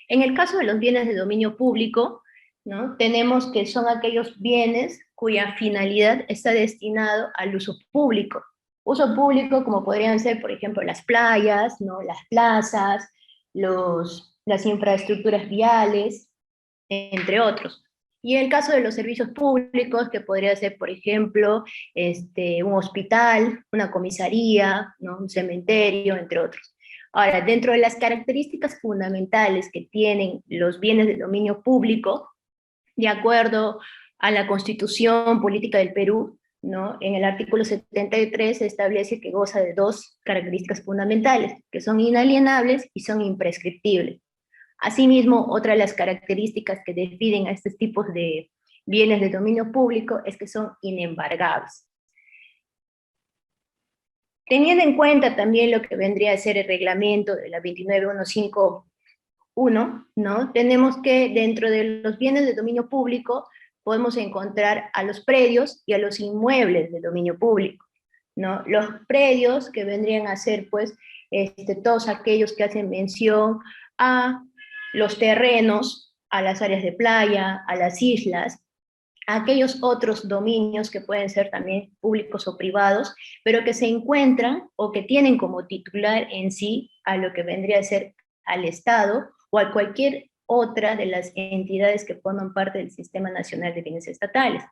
En el caso de los bienes de dominio público, ¿no? Tenemos que son aquellos bienes cuya finalidad está destinado al uso público. Uso público como podrían ser, por ejemplo, las playas, ¿no? Las plazas, las infraestructuras viales, entre otros. Y en el caso de los servicios públicos, que podría ser, por ejemplo, un hospital, una comisaría, ¿no? Un cementerio, entre otros. Ahora, dentro de las características fundamentales que tienen los bienes de dominio público, de acuerdo a la Constitución Política del Perú, ¿no? En el artículo 73 se establece que goza de dos características fundamentales, que son inalienables y son imprescriptibles. Asimismo, otra de las características que definen a estos tipos de bienes de dominio público es que son inembargables. Teniendo en cuenta también lo que vendría a ser el reglamento de la 29151, ¿no? Tenemos que dentro de los bienes de dominio público podemos encontrar a los predios y a los inmuebles de dominio público, ¿no? Los predios que vendrían a ser, pues, todos aquellos que hacen mención a los terrenos, a las áreas de playa, a las islas, a aquellos otros dominios que pueden ser también públicos o privados, pero que se encuentran o que tienen como titular en sí a lo que vendría a ser al Estado o a cualquier otra de las entidades que forman parte del Sistema Nacional de Bienes Estatales.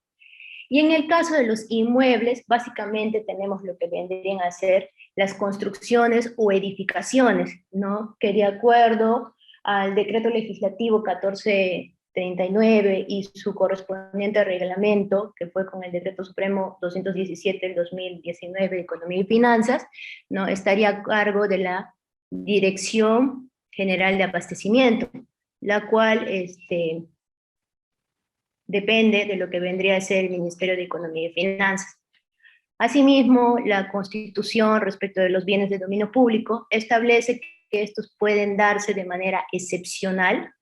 Y en el caso de los inmuebles, básicamente tenemos lo que vendrían a ser las construcciones o edificaciones, ¿no? Que de acuerdo al decreto legislativo 1439 y su correspondiente reglamento, que fue con el decreto supremo 217 del 2019 de Economía y Finanzas, ¿no? Estaría a cargo de la Dirección General de Abastecimiento, la cual depende de lo que vendría a ser el Ministerio de Economía y Finanzas. Asimismo, la Constitución respecto de los bienes de dominio público establece que estos pueden darse de manera excepcional,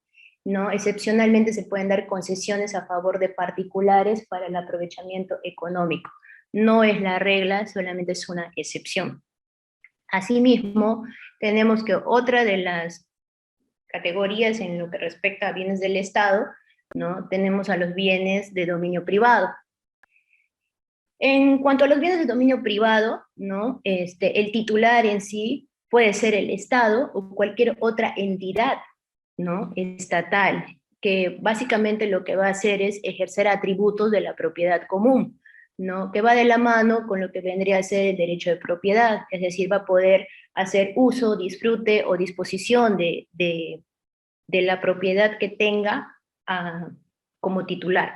¿no? Excepcionalmente se pueden dar concesiones a favor de particulares para el aprovechamiento económico. No es la regla, solamente es una excepción. Asimismo, tenemos que otra de las categorías en lo que respecta a bienes del Estado, ¿no? Tenemos a los bienes de dominio privado. En cuanto a los bienes de dominio privado, ¿no? El titular en sí puede ser el Estado o cualquier otra entidad, ¿no? Estatal, que básicamente lo que va a hacer es ejercer atributos de la propiedad común, ¿no? Que va de la mano con lo que vendría a ser el derecho de propiedad, es decir, va a poder hacer uso, disfrute o disposición de la propiedad que tenga como titular,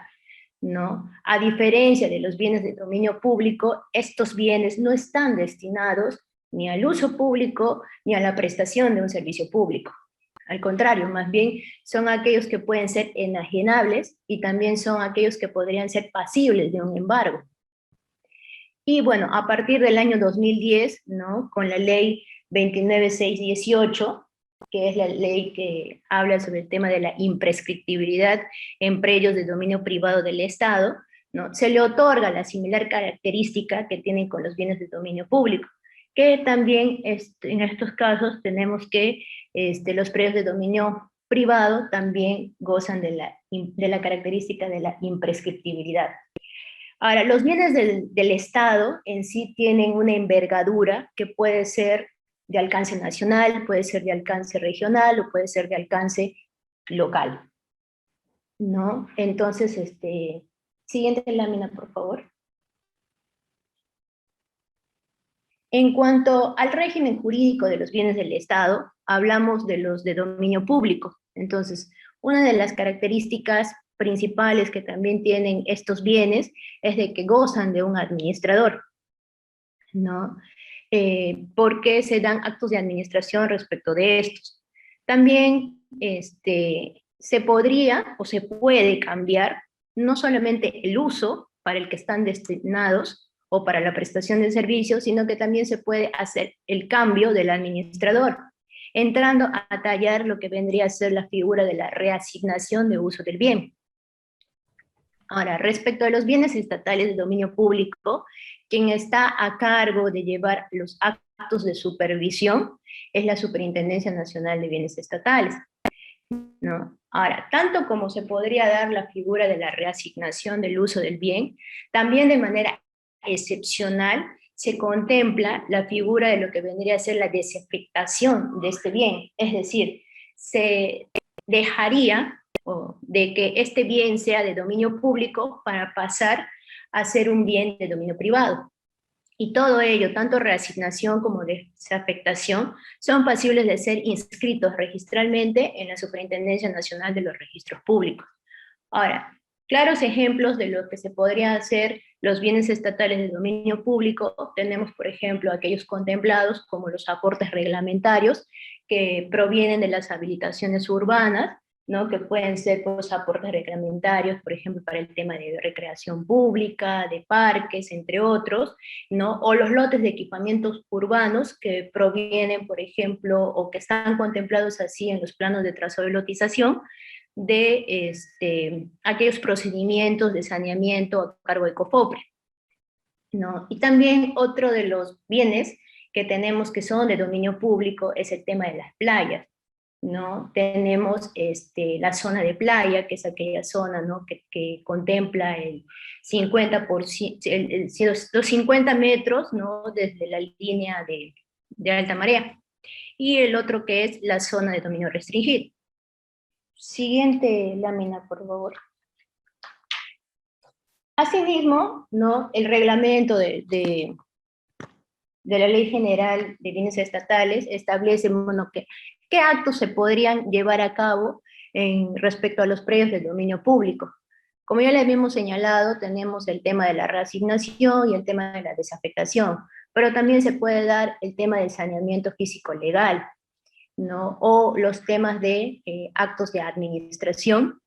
¿no? A diferencia de los bienes de dominio público, estos bienes no están destinados ni al uso público ni a la prestación de un servicio público. Al contrario, más bien son aquellos que pueden ser enajenables y también son aquellos que podrían ser pasibles de un embargo. Y bueno, a partir del año 2010, ¿no? Con la ley 29618, que es la ley que habla sobre el tema de la imprescriptibilidad en predios de dominio privado del Estado, ¿no? Se le otorga la similar característica que tienen con los bienes de dominio público, que también en estos casos tenemos que los predios de dominio privado también gozan de la característica de la imprescriptibilidad. Ahora, los bienes del Estado en sí tienen una envergadura que puede ser de alcance nacional, puede ser de alcance regional o puede ser de alcance local, ¿no? Entonces, siguiente lámina, por favor. En cuanto al régimen jurídico de los bienes del Estado, hablamos de los de dominio público. Entonces, una de las características principales que también tienen estos bienes es de que gozan de un administrador, ¿no? Porque se dan actos de administración respecto de estos. También se podría o se puede cambiar no solamente el uso para el que están destinados o para la prestación de servicios, sino que también se puede hacer el cambio del administrador. entrando a tallar lo que vendría a ser la figura de la reasignación de uso del bien. Ahora, respecto a los bienes estatales de dominio público, quien está a cargo de llevar los actos de supervisión es la Superintendencia Nacional de Bienes Estatales, ¿no? Ahora, tanto como se podría dar la figura de la reasignación del uso del bien, también de manera excepcional se contempla la figura de lo que vendría a ser la desafectación de este bien, es decir, se dejaría de que este bien sea de dominio público para pasar a ser un bien de dominio privado. Y todo ello, tanto reasignación como desafectación, son pasibles de ser inscritos registralmente en la Superintendencia Nacional de los Registros Públicos. Ahora, claros ejemplos de lo que se podría hacer los bienes estatales de dominio público, tenemos, por ejemplo, aquellos contemplados como los aportes reglamentarios que provienen de las habilitaciones urbanas, ¿no? Que pueden ser pues, aportes reglamentarios, por ejemplo, para el tema de recreación pública, de parques, entre otros, ¿no? O los lotes de equipamientos urbanos que provienen, por ejemplo, o que están contemplados así en los planos de trazado de lotización, de aquellos procedimientos de saneamiento a cargo de COFOPRE, ¿no? Y también otro de los bienes que tenemos que son de dominio público es el tema de las playas, ¿no? Tenemos la zona de playa, que es aquella zona, ¿no? que contempla el 50%, los 50 metros, ¿no? Desde la línea de alta marea, y el otro que es la zona de dominio restringido. Siguiente lámina, por favor. Asimismo, ¿no? El reglamento de la Ley General de Bienes Estatales establece, bueno, qué actos se podrían llevar a cabo respecto a los predios del dominio público. Como ya les habíamos señalado, tenemos el tema de la reasignación y el tema de la desafectación, pero también se puede dar el tema del saneamiento físico-legal, ¿no? O los temas de actos de administración,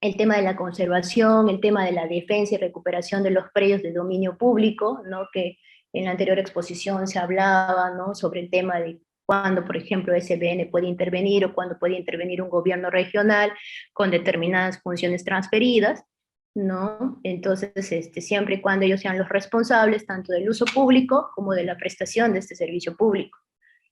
el tema de la conservación, el tema de la defensa y recuperación de los predios de dominio público, ¿no? Que en la anterior exposición se hablaba, ¿no? Sobre el tema de cuándo, por ejemplo, SBN puede intervenir o cuándo puede intervenir un gobierno regional con determinadas funciones transferidas, ¿no? Entonces, siempre y cuando ellos sean los responsables tanto del uso público como de la prestación de este servicio público.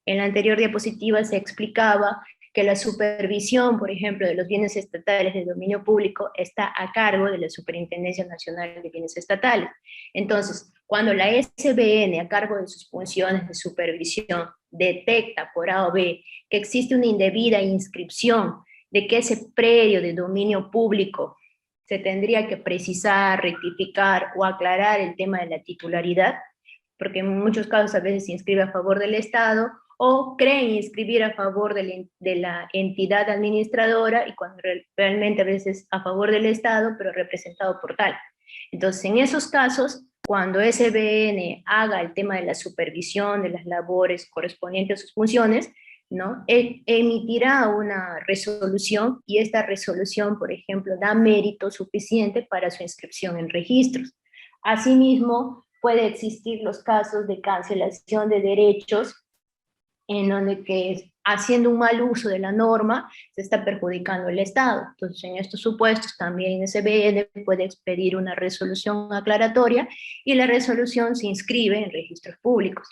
En la anterior diapositiva se explicaba que la supervisión, por ejemplo, de los bienes estatales de dominio público está a cargo de la Superintendencia Nacional de Bienes Estatales. Entonces, cuando la SBN, a cargo de sus funciones de supervisión, detecta por A o B que existe una indebida inscripción de que ese predio de dominio público se tendría que precisar, rectificar o aclarar el tema de la titularidad, porque en muchos casos a veces se inscribe a favor del Estado, o creen inscribir a favor de la entidad administradora, y cuando realmente a veces a favor del Estado, pero representado por tal. Entonces, en esos casos, cuando SBN haga el tema de la supervisión de las labores correspondientes a sus funciones, ¿no? Emitirá una resolución, y esta resolución, por ejemplo, da mérito suficiente para su inscripción en registros. Asimismo, puede existir los casos de cancelación de derechos en donde que haciendo un mal uso de la norma se está perjudicando el Estado. Entonces, en estos supuestos también SBN puede expedir una resolución aclaratoria y la resolución se inscribe en registros públicos.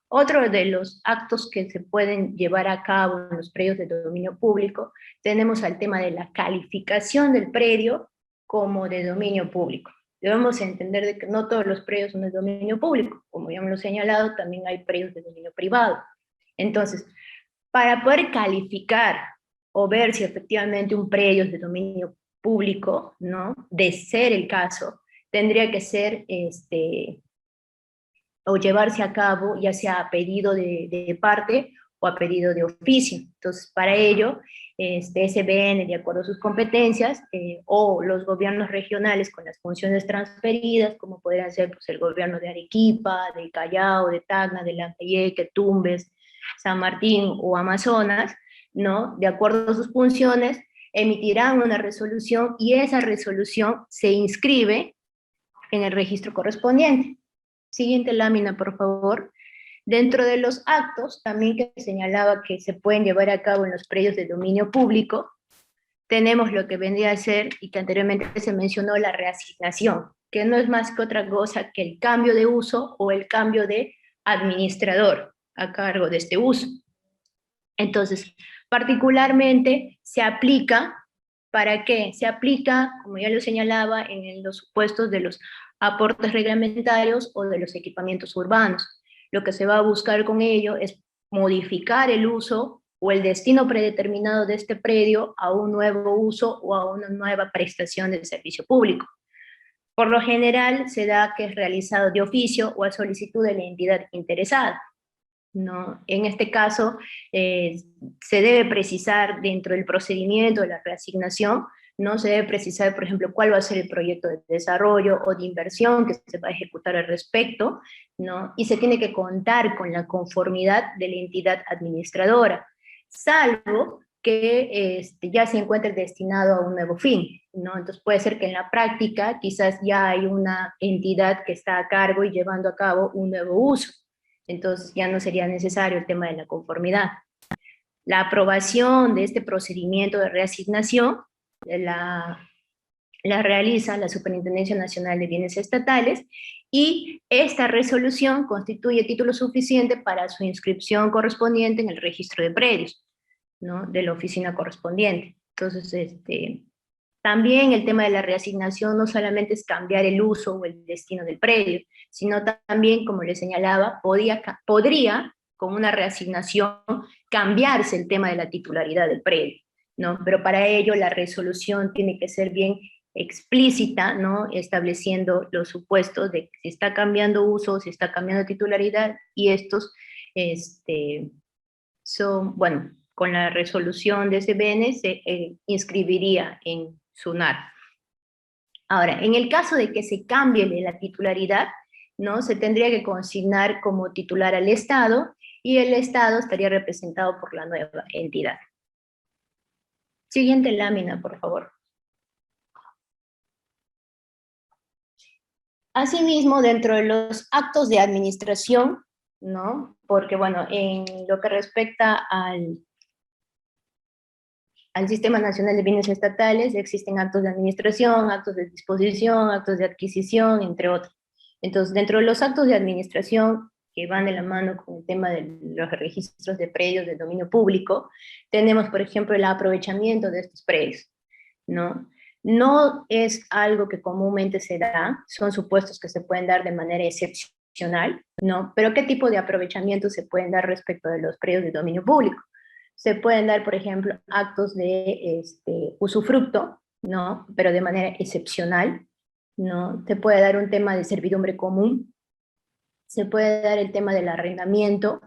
Otro de los actos que se pueden llevar a cabo en los predios de dominio público, tenemos al tema de la calificación del predio como de dominio público. Debemos entender de que no todos los predios son de dominio público, como ya hemos señalado, también hay predios de dominio privado. Entonces, para poder calificar o ver si efectivamente un predio es de dominio público, ¿no? De ser el caso, tendría que ser o llevarse a cabo ya sea a pedido de parte o a pedido de oficio. Entonces, para ello, SBN, de acuerdo a sus competencias, o los gobiernos regionales con las funciones transferidas, como podrían ser pues, el gobierno de Arequipa, de Callao, de Tacna, de Lambayeque, Tumbes, San Martín o Amazonas, ¿no? De acuerdo a sus funciones, emitirán una resolución, y esa resolución se inscribe en el registro correspondiente. Siguiente lámina, por favor. Dentro de los actos, también que señalaba que se pueden llevar a cabo en los predios de dominio público, tenemos lo que vendría a ser, y que anteriormente se mencionó, la reasignación, que no es más que otra cosa que el cambio de uso o el cambio de administrador a cargo de este uso. Entonces, particularmente se aplica, ¿para qué? Se aplica, como ya lo señalaba, en los supuestos de los aportes reglamentarios o de los equipamientos urbanos. Lo que se va a buscar con ello es modificar el uso o el destino predeterminado de este predio a un nuevo uso o a una nueva prestación de servicio público. Por lo general se da que es realizado de oficio o a solicitud de la entidad interesada, ¿no? En este caso, se debe precisar dentro del procedimiento de la reasignación, ¿no? Se debe precisar, por ejemplo, cuál va a ser el proyecto de desarrollo o de inversión que se va a ejecutar al respecto, ¿no? Y se tiene que contar con la conformidad de la entidad administradora, salvo que ya se encuentre destinado a un nuevo fin, ¿no? Entonces puede ser que en la práctica quizás ya hay una entidad que está a cargo y llevando a cabo un nuevo uso. Entonces ya no sería necesario el tema de la conformidad. La aprobación de este procedimiento de reasignación la realiza la Superintendencia Nacional de Bienes Estatales, y esta resolución constituye título suficiente para su inscripción correspondiente en el registro de predios, ¿no? De la oficina correspondiente. Entonces, también el tema de la reasignación no solamente es cambiar el uso o el destino del predio, sino también, como les señalaba, podría, con una reasignación, cambiarse el tema de la titularidad del predio, ¿no? Pero para ello la resolución tiene que ser bien explícita, ¿no? Estableciendo los supuestos de que si está cambiando uso, si está cambiando titularidad, y estos son, bueno, con la resolución de ese BN se inscribiría en SUNAR. Ahora, en el caso de que se cambie la titularidad, ¿no? Se tendría que consignar como titular al Estado, y el Estado estaría representado por la nueva entidad. Siguiente lámina, por favor. Asimismo, dentro de los actos de administración, ¿no? Porque, bueno, en lo que respecta al Sistema Nacional de Bienes Estatales, existen actos de administración, actos de disposición, actos de adquisición, entre otros. Entonces, dentro de los actos de administración que van de la mano con el tema de los registros de predios de dominio público, tenemos, por ejemplo, el aprovechamiento de estos predios, ¿no? No es algo que comúnmente se da, son supuestos que se pueden dar de manera excepcional, ¿no? Pero ¿qué tipo de aprovechamiento se pueden dar respecto de los predios de dominio público? Se pueden dar, por ejemplo, actos de usufructo, ¿no? Pero de manera excepcional, ¿no? Se puede dar un tema de servidumbre común, se puede dar el tema del arrendamiento.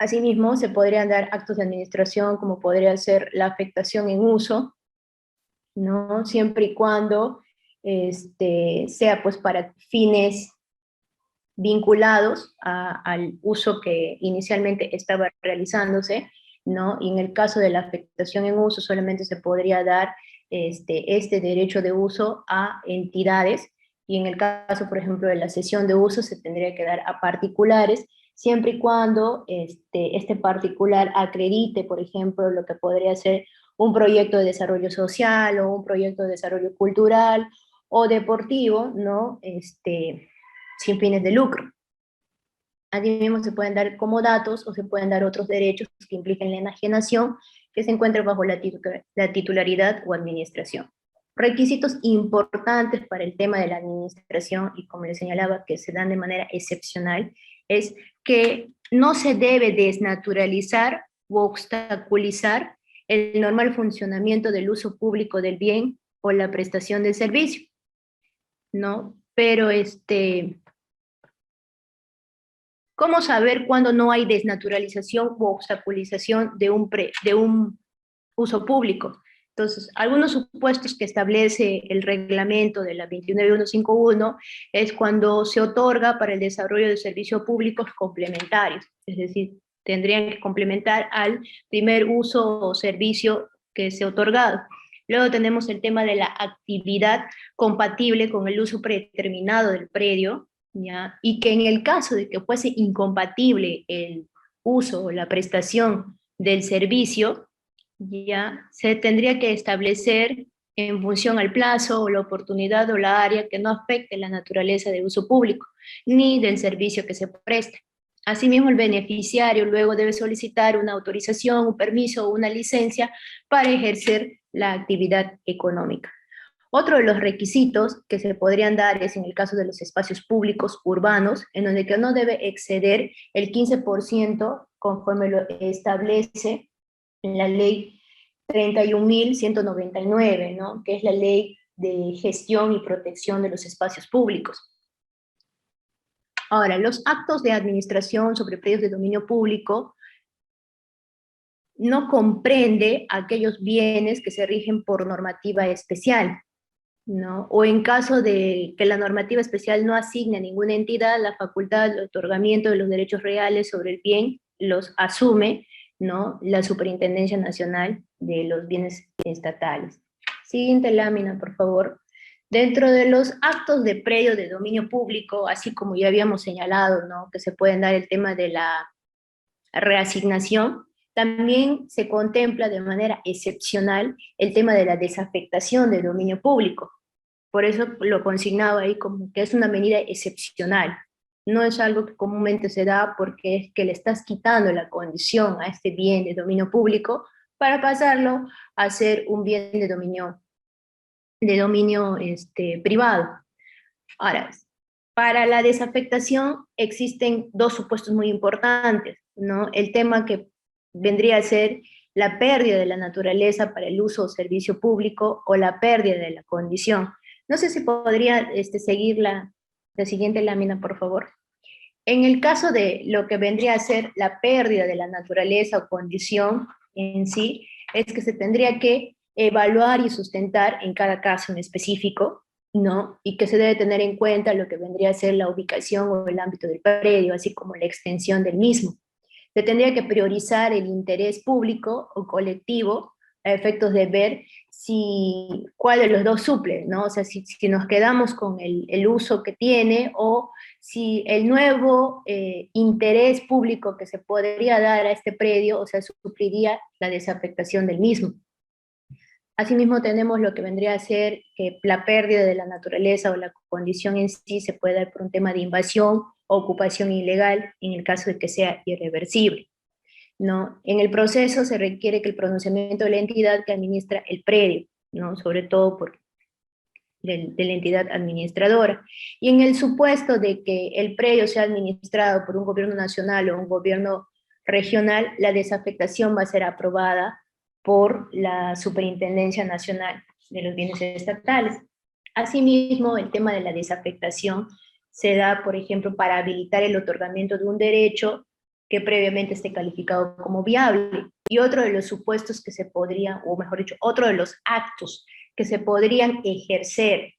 Asimismo, se podrían dar actos de administración como podría ser la afectación en uso, ¿no? Siempre y cuando sea pues para fines vinculados al uso que inicialmente estaba realizándose, ¿no? Y en el caso de la afectación en uso solamente se podría dar este derecho de uso a entidades, y en el caso, por ejemplo, de la cesión de uso se tendría que dar a particulares, siempre y cuando este particular acredite, por ejemplo, lo que podría ser un proyecto de desarrollo social o un proyecto de desarrollo cultural o deportivo, ¿no? Sin fines de lucro. Asimismo, se pueden dar como datos o se pueden dar otros derechos que impliquen la enajenación que se encuentran bajo la titularidad o administración. Requisitos importantes para el tema de la administración, y como les señalaba, que se dan de manera excepcional, es que no se debe desnaturalizar u obstaculizar el normal funcionamiento del uso público del bien o la prestación del servicio, ¿no? Pero ¿cómo saber cuándo no hay desnaturalización u obstaculización de un uso público? Entonces, algunos supuestos que establece el reglamento de la 29151 es cuando se otorga para el desarrollo de servicios públicos complementarios, es decir, tendrían que complementar al primer uso o servicio que se ha otorgado. Luego tenemos el tema de la actividad compatible con el uso predeterminado del predio, ¿ya? Y que en el caso de que fuese incompatible el uso o la prestación del servicio, ya se tendría que establecer en función al plazo o la oportunidad o la área que no afecte la naturaleza de uso público, ni del servicio que se preste. Asimismo, el beneficiario luego debe solicitar una autorización, un permiso o una licencia para ejercer la actividad económica. Otro de los requisitos que se podrían dar es en el caso de los espacios públicos urbanos, en donde que no debe exceder el 15% conforme lo establece en la ley 31.199, ¿no? Que es la ley de gestión y protección de los espacios públicos. Ahora, los actos de administración sobre predios de dominio público no comprende aquellos bienes que se rigen por normativa especial, ¿no? O en caso de que la normativa especial no asigne a ninguna entidad la facultad de otorgamiento de los derechos reales sobre el bien, los asume, ¿no?, la Superintendencia Nacional de los Bienes Estatales. Siguiente lámina, por favor. Dentro de los actos de predio de dominio público, así como ya habíamos señalado, ¿no?, que se pueden dar el tema de la reasignación, también se contempla de manera excepcional el tema de la desafectación del dominio público. Por eso lo consignaba ahí como que es una medida excepcional. No es algo que comúnmente se da porque es que le estás quitando la condición a este bien de dominio público para pasarlo a ser un bien de dominio privado. Ahora, para la desafectación existen dos supuestos muy importantes, ¿no? El tema que vendría a ser la pérdida de la naturaleza para el uso o servicio público o la pérdida de la condición. No sé si podría seguir la siguiente lámina, por favor. En el caso de lo que vendría a ser la pérdida de la naturaleza o condición en sí, es que se tendría que evaluar y sustentar en cada caso en específico, ¿no? Y que se debe tener en cuenta lo que vendría a ser la ubicación o el ámbito del predio, así como la extensión del mismo. Se tendría que priorizar el interés público o colectivo a efectos de ver cuál de los dos suple, ¿no? O sea, si nos quedamos con el uso que tiene o si el nuevo interés público que se podría dar a este predio, o sea, supliría la desafectación del mismo. Asimismo, tenemos lo que vendría a ser que la pérdida de la naturaleza o la condición en sí se puede dar por un tema de invasión o ocupación ilegal, en el caso de que sea irreversible, ¿no? En el proceso se requiere que el pronunciamiento de la entidad que administra el predio, ¿no?, sobre todo de la entidad administradora. Y en el supuesto de que el predio sea administrado por un gobierno nacional o un gobierno regional, la desafectación va a ser aprobada por la Superintendencia Nacional de los Bienes Estatales. Asimismo, el tema de la desafectación se da, por ejemplo, para habilitar el otorgamiento de un derecho que previamente esté calificado como viable. Y otro de los supuestos que se podrían, o mejor dicho, otro de los actos que se podrían ejercer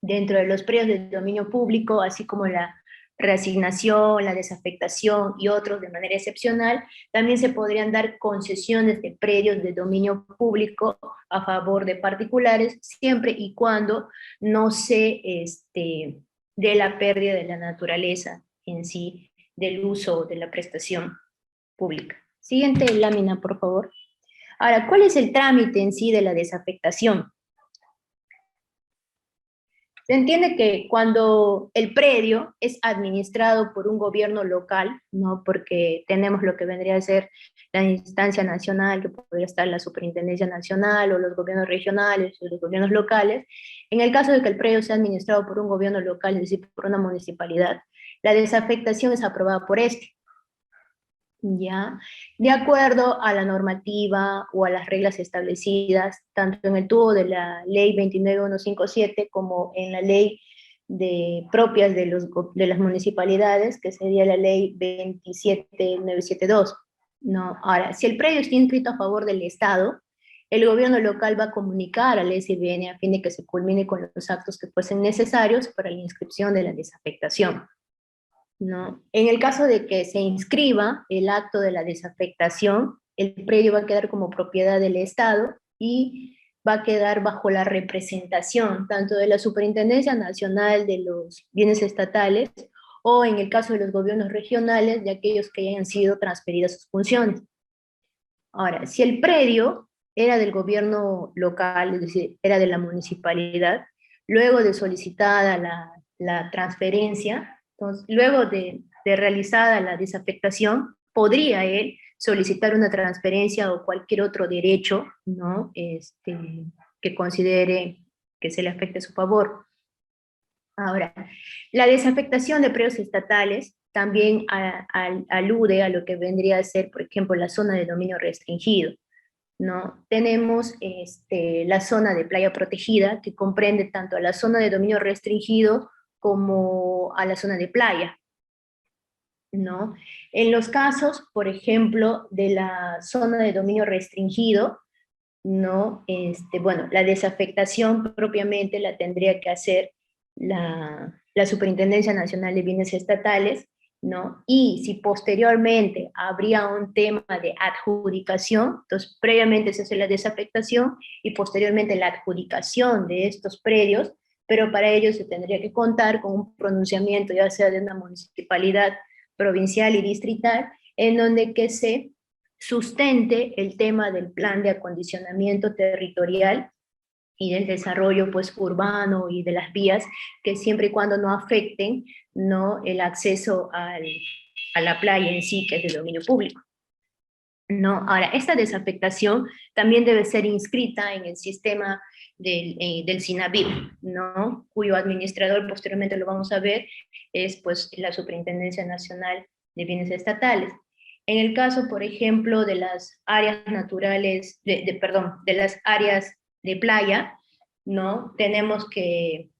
dentro de los predios de dominio público, así como la reasignación, la desafectación y otros de manera excepcional, también se podrían dar concesiones de predios de dominio público a favor de particulares, siempre y cuando no se dé la pérdida de la naturaleza en sí, del uso de la prestación pública. Siguiente lámina, por favor. Ahora, ¿cuál es el trámite en sí de la desafectación? Se entiende que cuando el predio es administrado por un gobierno local, ¿no?, porque tenemos lo que vendría a ser la instancia nacional, que podría estar la Superintendencia Nacional, o los gobiernos regionales, o los gobiernos locales. En el caso de que el predio sea administrado por un gobierno local, es decir, por una municipalidad, la desafectación es aprobada por este, ¿ya?, de acuerdo a la normativa o a las reglas establecidas, tanto en el tubo de la ley 29157 como en la ley propias de las municipalidades, que sería la ley 27972, ¿no? Ahora, si el predio está inscrito a favor del Estado, el gobierno local va a comunicar al SBN a fin de que se culmine con los actos que fuesen necesarios para la inscripción de la desafectación, ¿no? En el caso de que se inscriba el acto de la desafectación, el predio va a quedar como propiedad del Estado y va a quedar bajo la representación tanto de la Superintendencia Nacional de los Bienes Estatales o en el caso de los gobiernos regionales de aquellos que hayan sido transferidas sus funciones. Ahora, si el predio era del gobierno local, es decir, era de la municipalidad, luego de solicitada la transferencia, entonces, luego de realizada la desafectación, podría él solicitar una transferencia o cualquier otro derecho, ¿no? Que considere que se le afecte a su favor. Ahora, la desafectación de predios estatales también alude a lo que vendría a ser, por ejemplo, la zona de dominio restringido, ¿no? Tenemos la zona de playa protegida, que comprende tanto a la zona de dominio restringido como a la zona de playa, ¿no? En los casos, por ejemplo, de la zona de dominio restringido, ¿no? Bueno, la desafectación propiamente la tendría que hacer la Superintendencia Nacional de Bienes Estatales, ¿no? Y si posteriormente habría un tema de adjudicación, entonces previamente se hace la desafectación y posteriormente la adjudicación de estos predios, pero para ello se tendría que contar con un pronunciamiento, ya sea de una municipalidad provincial y distrital, en donde que se sustente el tema del plan de acondicionamiento territorial y del desarrollo pues urbano y de las vías, que siempre y cuando no afecten, ¿no?, el acceso a la playa en sí, que es de dominio público, ¿no? Ahora, esta desafectación también debe ser inscrita en el sistema del SINAVIP, ¿no?, cuyo administrador, posteriormente lo vamos a ver, es pues la Superintendencia Nacional de Bienes Estatales. En el caso, por ejemplo, de las áreas naturales, perdón, de las áreas de playa, ¿no? Tenemos que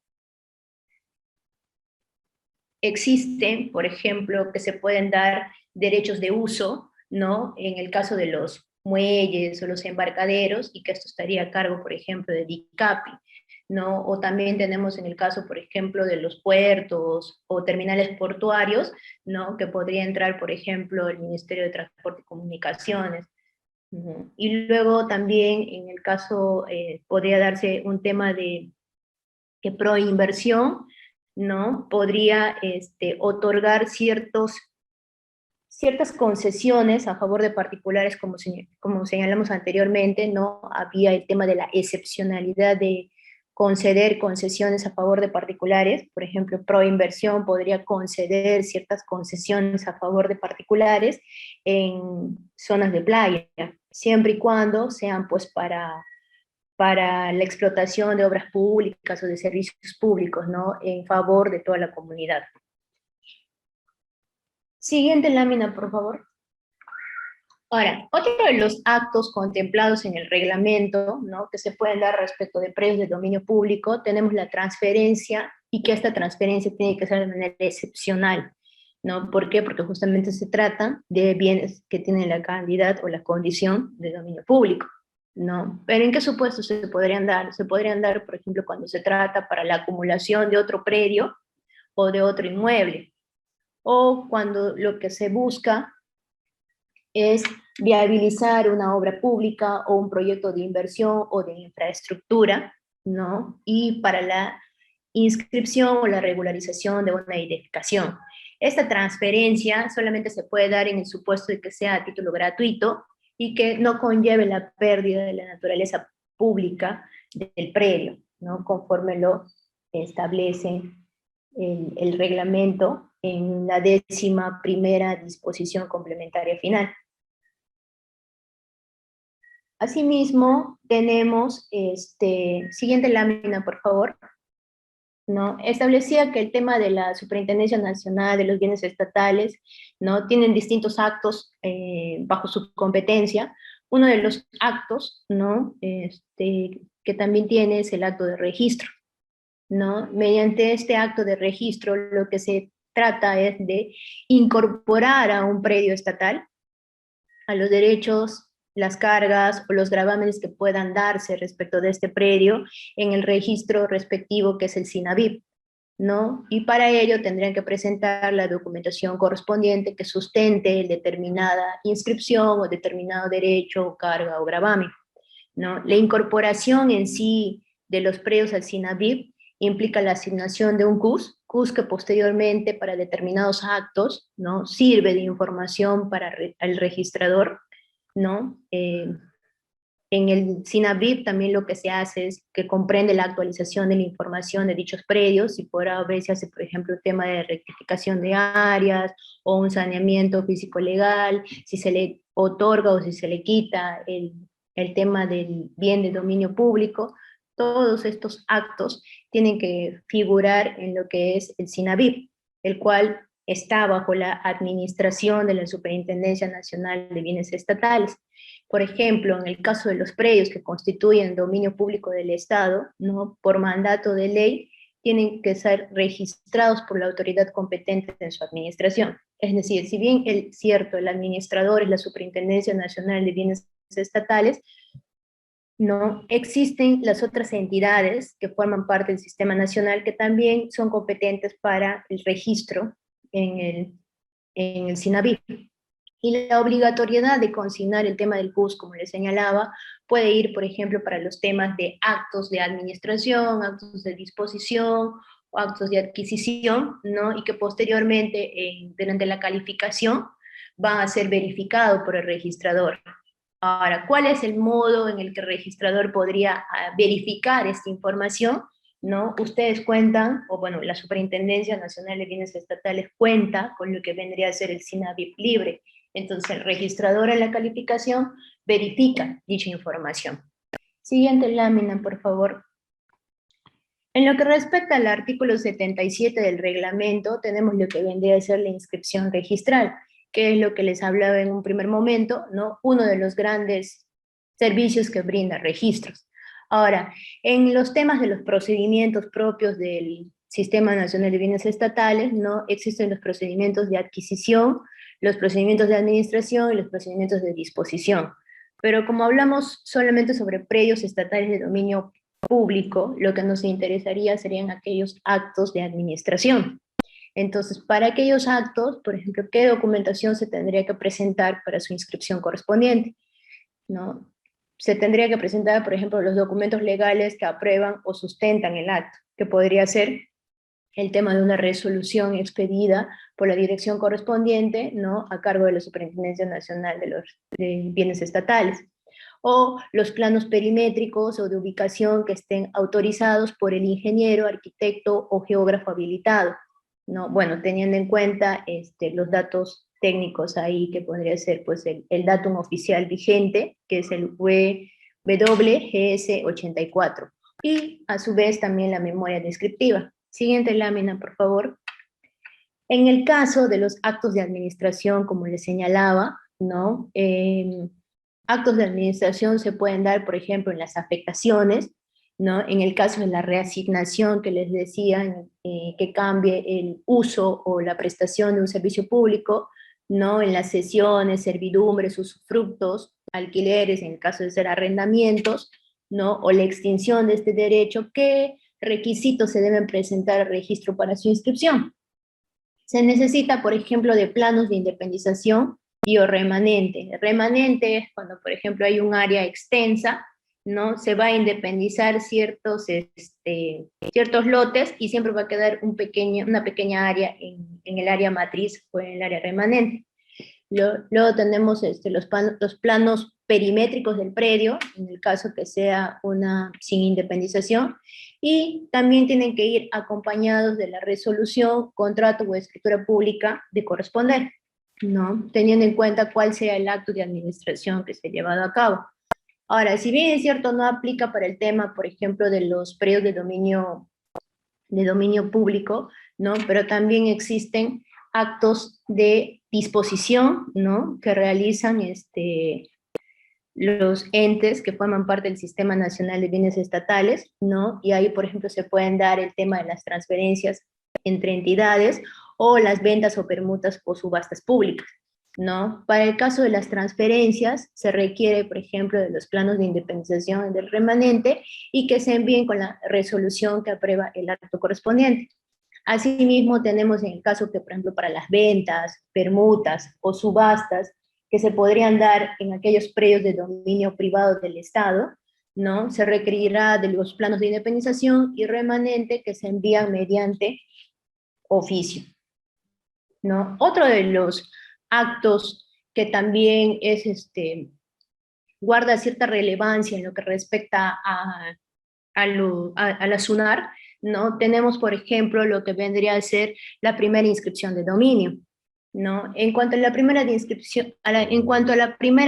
existen, por ejemplo, que se pueden dar derechos de uso, ¿no? En el caso de los muelles o los embarcaderos, y que esto estaría a cargo, por ejemplo, de DICAPI, ¿no? O también tenemos en el caso, por ejemplo, de los puertos o terminales portuarios, ¿no?, que podría entrar, por ejemplo, el Ministerio de Transporte y Comunicaciones. Y luego también en el caso podría darse un tema de que Proinversión, ¿no?, podría otorgar ciertas concesiones a favor de particulares, como señalamos anteriormente, ¿no? Había el tema de la excepcionalidad de conceder concesiones a favor de particulares. Por ejemplo, Proinversión podría conceder ciertas concesiones a favor de particulares en zonas de playa, siempre y cuando sean pues para la explotación de obras públicas o de servicios públicos, ¿no?, en favor de toda la comunidad. Siguiente lámina, por favor. Ahora, otro de los actos contemplados en el reglamento, ¿no?, que se pueden dar respecto de predios de dominio público, tenemos la transferencia, y que esta transferencia tiene que ser de manera excepcional, ¿no? ¿Por qué? Porque justamente se trata de bienes que tienen la calidad o la condición de dominio público, ¿no? Pero ¿en qué supuestos se podrían dar? Se podrían dar, por ejemplo, cuando se trata para la acumulación de otro predio o de otro inmueble, o cuando lo que se busca es viabilizar una obra pública o un proyecto de inversión o de infraestructura, ¿no? Y para la inscripción o la regularización de una edificación. Esta transferencia solamente se puede dar en el supuesto de que sea a título gratuito y que no conlleve la pérdida de la naturaleza pública del predio, ¿no?, conforme lo establece el reglamento en la 11ª disposición complementaria final. Asimismo, tenemos, siguiente lámina, por favor, ¿no? Establecía que el tema de la Superintendencia Nacional de los Bienes Estatales, ¿no?, tienen distintos actos bajo su competencia. Uno de los actos, ¿no?, que también tiene es el acto de registro, ¿no? Mediante este acto de registro, lo que se trata es de incorporar a un predio estatal a los derechos, las cargas o los gravámenes que puedan darse respecto de este predio en el registro respectivo que es el SINAVIP, ¿no? Y para ello tendrían que presentar la documentación correspondiente que sustente determinada inscripción o determinado derecho, carga o gravamen, ¿no? La incorporación en sí de los predios al SINAVIP implica la asignación de un CUS que posteriormente para determinados actos, ¿no? Sirve de información para el registrador, ¿no? En el SINAVIP también lo que se hace es que comprende la actualización de la información de dichos predios, y por a veces se hace, por ejemplo, un tema de rectificación de áreas o un saneamiento físico-legal, si se le otorga o si se le quita el tema del bien de dominio público. Todos estos actos tienen que figurar en lo que es el SINAVIP, el cual está bajo la administración de la Superintendencia Nacional de Bienes Estatales. Por ejemplo, en el caso de los predios que constituyen dominio público del Estado, ¿no? Por mandato de ley, tienen que ser registrados por la autoridad competente en su administración. Es decir, si bien el administrador es la Superintendencia Nacional de Bienes Estatales, no existen las otras entidades que forman parte del sistema nacional que también son competentes para el registro en el SINAVIP. Y la obligatoriedad de consignar el tema del CUS, como les señalaba, puede ir, por ejemplo, para los temas de actos de administración, actos de disposición o actos de adquisición, ¿no? Y que posteriormente, durante la calificación, van a ser verificados por el registrador. Ahora, ¿cuál es el modo en el que el registrador podría verificar esta información? ¿No? Ustedes cuentan, o bueno, la Superintendencia Nacional de Bienes Estatales cuenta con lo que vendría a ser el SINAVIP libre. Entonces, el registrador en la calificación verifica dicha información. Siguiente lámina, por favor. En lo que respecta al artículo 77 del reglamento, tenemos lo que vendría a ser la inscripción registral, que es lo que les hablaba en un primer momento, ¿no? Uno de los grandes servicios que brinda registros. Ahora, en los temas de los procedimientos propios del Sistema Nacional de Bienes Estatales, ¿no? Existen los procedimientos de adquisición, los procedimientos de administración y los procedimientos de disposición. Pero como hablamos solamente sobre predios estatales de dominio público, lo que nos interesaría serían aquellos actos de administración. Entonces, para aquellos actos, por ejemplo, ¿qué documentación se tendría que presentar para su inscripción correspondiente? ¿No? Se tendría que presentar, por ejemplo, los documentos legales que aprueban o sustentan el acto, que podría ser el tema de una resolución expedida por la dirección correspondiente, ¿no? A cargo de la Superintendencia Nacional de Bienes Estatales, o los planos perimétricos o de ubicación que estén autorizados por el ingeniero, arquitecto o geógrafo habilitado, ¿no? Bueno, teniendo en cuenta los datos técnicos ahí, que podría ser pues el datum oficial vigente, que es el WGS 84, y a su vez también la memoria descriptiva. Siguiente lámina, por favor. En el caso de los actos de administración, como les señalaba, ¿no? Actos de administración se pueden dar, por ejemplo, en las afectaciones, ¿no? En el caso de la reasignación que les decía, que cambie el uso o la prestación de un servicio público, ¿no? En las cesiones, servidumbres, usufructos, alquileres, en el caso de ser arrendamientos, ¿no? O la extinción de este derecho, ¿qué requisitos se deben presentar al registro para su inscripción? Se necesita, por ejemplo, de planos de independización y o remanente. El remanente es cuando, por ejemplo, hay un área extensa, ¿no? Se va a independizar ciertos lotes y siempre va a quedar una pequeña área en el área matriz o en el área remanente. Luego tenemos los planos perimétricos del predio, en el caso que sea una sin independización, y también tienen que ir acompañados de la resolución, contrato o escritura pública de corresponder, ¿no? Teniendo en cuenta cuál sea el acto de administración que se ha llevado a cabo. Ahora, si bien es cierto, no aplica para el tema, por ejemplo, de los predios de dominio público, ¿no? Pero también existen actos de disposición, ¿no? Que realizan los entes que forman parte del Sistema Nacional de Bienes Estatales, ¿no? Y ahí, por ejemplo, se pueden dar el tema de las transferencias entre entidades o las ventas o permutas o subastas públicas, ¿no? Para el caso de las transferencias, se requiere, por ejemplo, de los planos de independización del remanente y que se envíen con la resolución que aprueba el acto correspondiente. Asimismo, tenemos en el caso que, por ejemplo, para las ventas, permutas o subastas, que se podrían dar en aquellos predios de dominio privado del Estado, ¿no? Se requerirá de los planos de independización y remanente que se envían mediante oficio, ¿no? Otro de los actos que también es, guarda cierta relevancia en lo que respecta a la SUNAR, ¿no? Tenemos, por ejemplo, lo que vendría a ser la primera inscripción de dominio, ¿no? En cuanto a la primera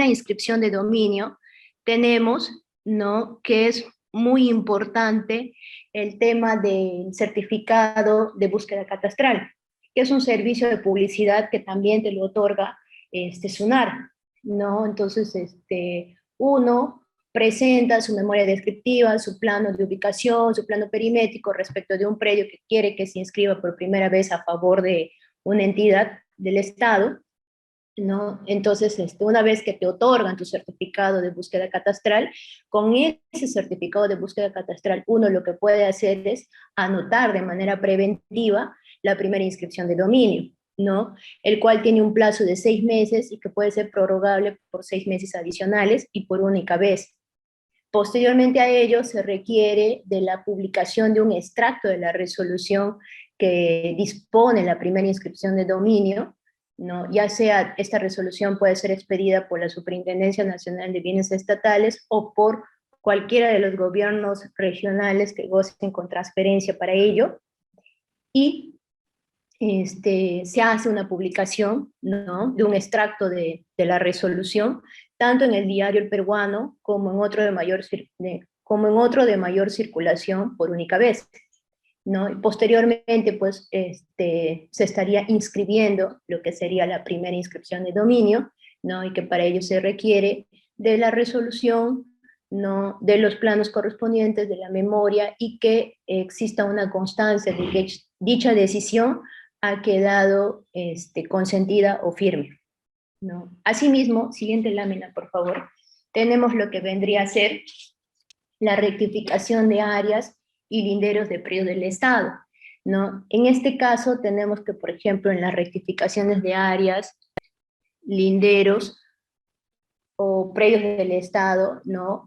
inscripción de dominio, tenemos, ¿no?, que es muy importante el tema del certificado de búsqueda catastral, que es un servicio de publicidad que también te lo otorga SUNAR, ¿no? Entonces, uno presenta su memoria descriptiva, su plano de ubicación, su plano perimétrico respecto de un predio que quiere que se inscriba por primera vez a favor de una entidad del Estado, ¿no? Entonces, una vez que te otorgan tu certificado de búsqueda catastral, con ese certificado de búsqueda catastral, uno lo que puede hacer es anotar de manera preventiva la primera inscripción de dominio, ¿no? El cual tiene un plazo de 6 meses y que puede ser prorrogable por 6 meses adicionales y por única vez. Posteriormente a ello, se requiere de la publicación de un extracto de la resolución que dispone la primera inscripción de dominio, ¿no? Ya sea esta resolución puede ser expedida por la Superintendencia Nacional de Bienes Estatales o por cualquiera de los gobiernos regionales que gocen con transferencia para ello, y se hace una publicación, ¿no?, de un extracto de la resolución, tanto en el diario El Peruano como en otro de mayor circulación por única vez, ¿no? Y posteriormente, pues, se estaría inscribiendo lo que sería la primera inscripción de dominio, ¿no? Y que para ello se requiere de la resolución, ¿no?, de los planos correspondientes, de la memoria, y que exista una constancia de que dicha decisión ha quedado consentida o firme, ¿no? Asimismo, siguiente lámina, por favor, tenemos lo que vendría a ser la rectificación de áreas y linderos de predios del Estado, ¿no? En este caso tenemos que, por ejemplo, en las rectificaciones de áreas, linderos o predios del Estado, ¿no?,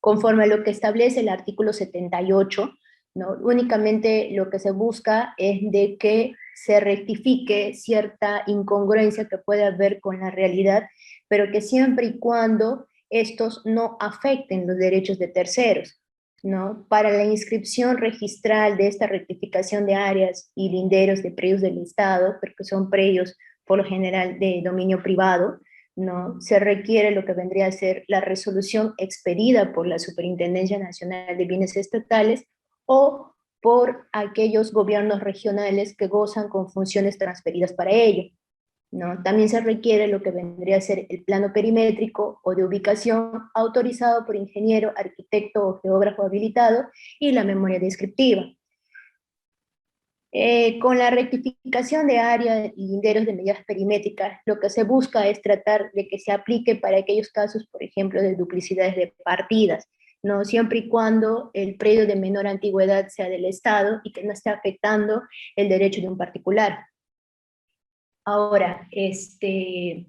conforme a lo que establece el artículo 78, ¿no?, únicamente lo que se busca es de que se rectifique cierta incongruencia que puede haber con la realidad, pero que siempre y cuando estos no afecten los derechos de terceros, ¿no? Para la inscripción registral de esta rectificación de áreas y linderos de predios del Estado, porque son predios por lo general de dominio privado, ¿no?, se requiere lo que vendría a ser la resolución expedida por la Superintendencia Nacional de Bienes Estatales o por aquellos gobiernos regionales que gozan con funciones transferidas para ello, ¿no? También se requiere lo que vendría a ser el plano perimétrico o de ubicación autorizado por ingeniero, arquitecto o geógrafo habilitado, y la memoria descriptiva. Con la rectificación de área y linderos de medidas perimétricas, lo que se busca es tratar de que se aplique para aquellos casos, por ejemplo, de duplicidades de partidas, ¿no?, siempre y cuando el predio de menor antigüedad sea del Estado y que no esté afectando el derecho de un particular. Ahora, en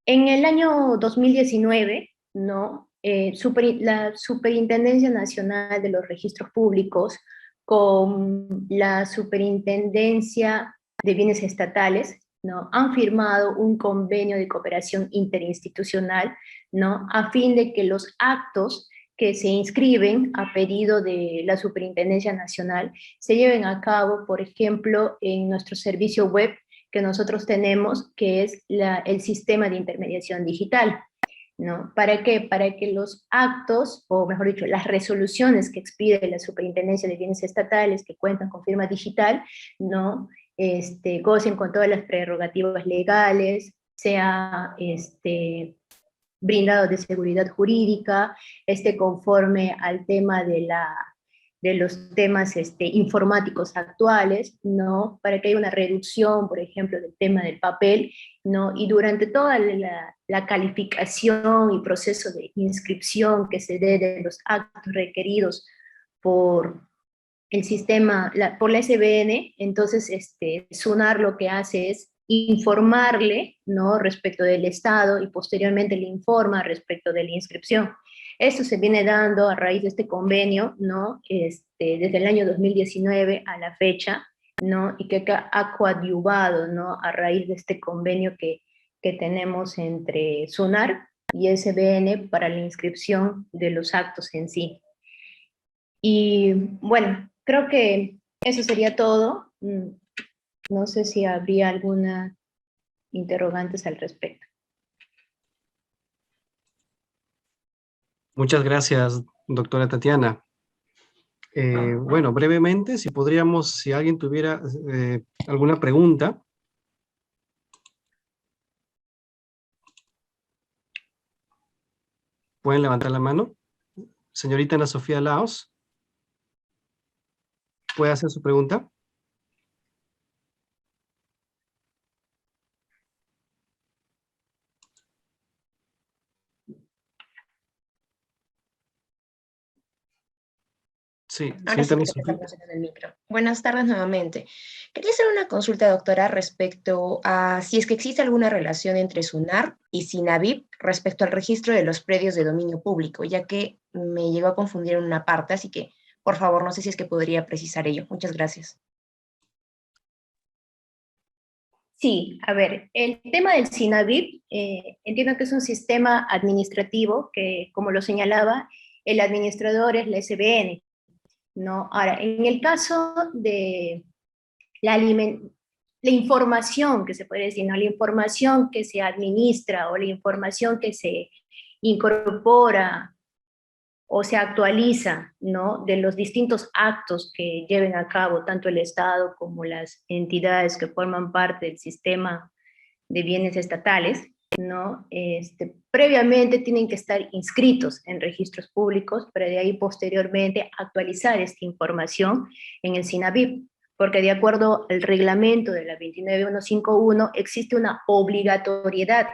el año 2019, ¿no?, la Superintendencia Nacional de los Registros Públicos con la Superintendencia de Bienes Estatales, ¿no?, han firmado un convenio de cooperación interinstitucional, ¿no?, a fin de que los actos que se inscriben a pedido de la Superintendencia Nacional se lleven a cabo, por ejemplo, en nuestro servicio web que nosotros tenemos, que es el sistema de intermediación digital, ¿no? ¿Para qué? Para que los actos, o mejor dicho, las resoluciones que expide la Superintendencia de Bienes Estatales que cuentan con firma digital, ¿no?, gocen con todas las prerrogativas legales, sea brindado de seguridad jurídica, esté conforme al tema de los temas informáticos actuales, ¿no?, para que haya una reducción, por ejemplo, del tema del papel, ¿no? Y durante toda la calificación y proceso de inscripción que se dé de los actos requeridos por el sistema, por la SBN, entonces SUNAR lo que hace es informarle, ¿no?, respecto del estado y posteriormente le informa respecto de la inscripción. Esto se viene dando a raíz de este convenio, ¿no?, desde el año 2019 a la fecha, ¿no?, y que ha coadyuvado, ¿no?, a raíz de este convenio que tenemos entre SUNAR y SBN para la inscripción de los actos en sí. Y bueno, creo que eso sería todo. No sé si habría alguna interrogantes al respecto. Muchas gracias, doctora Tatiana. Bueno, brevemente, si podríamos, si alguien tuviera alguna pregunta. ¿Pueden levantar la mano? Señorita Ana Sofía Laos, ¿puede hacer su pregunta? Sí, Ahora señorita sí Ana creo que Sofía. estamos en el micro. Buenas tardes nuevamente. Quería hacer una consulta, doctora, respecto a si es que existe alguna relación entre SUNAR y SINAVIP respecto al registro de los predios de dominio público, ya que me llegó a confundir en una parte, así que, por favor, no sé si es que podría precisar ello. Muchas gracias. Sí, a ver, el tema del SINAVIP, entiendo que es un sistema administrativo que, como lo señalaba, el administrador es la SBN, ¿no? Ahora, en el caso de la información que se puede decir, ¿no?, la información que se administra o la información que se incorpora o se actualiza, ¿no?, de los distintos actos que lleven a cabo tanto el Estado como las entidades que forman parte del sistema de bienes estatales, ¿no? Previamente tienen que estar inscritos en registros públicos, para de ahí posteriormente actualizar esta información en el SINAVIP, porque de acuerdo al reglamento de la 29151 existe una obligatoriedad,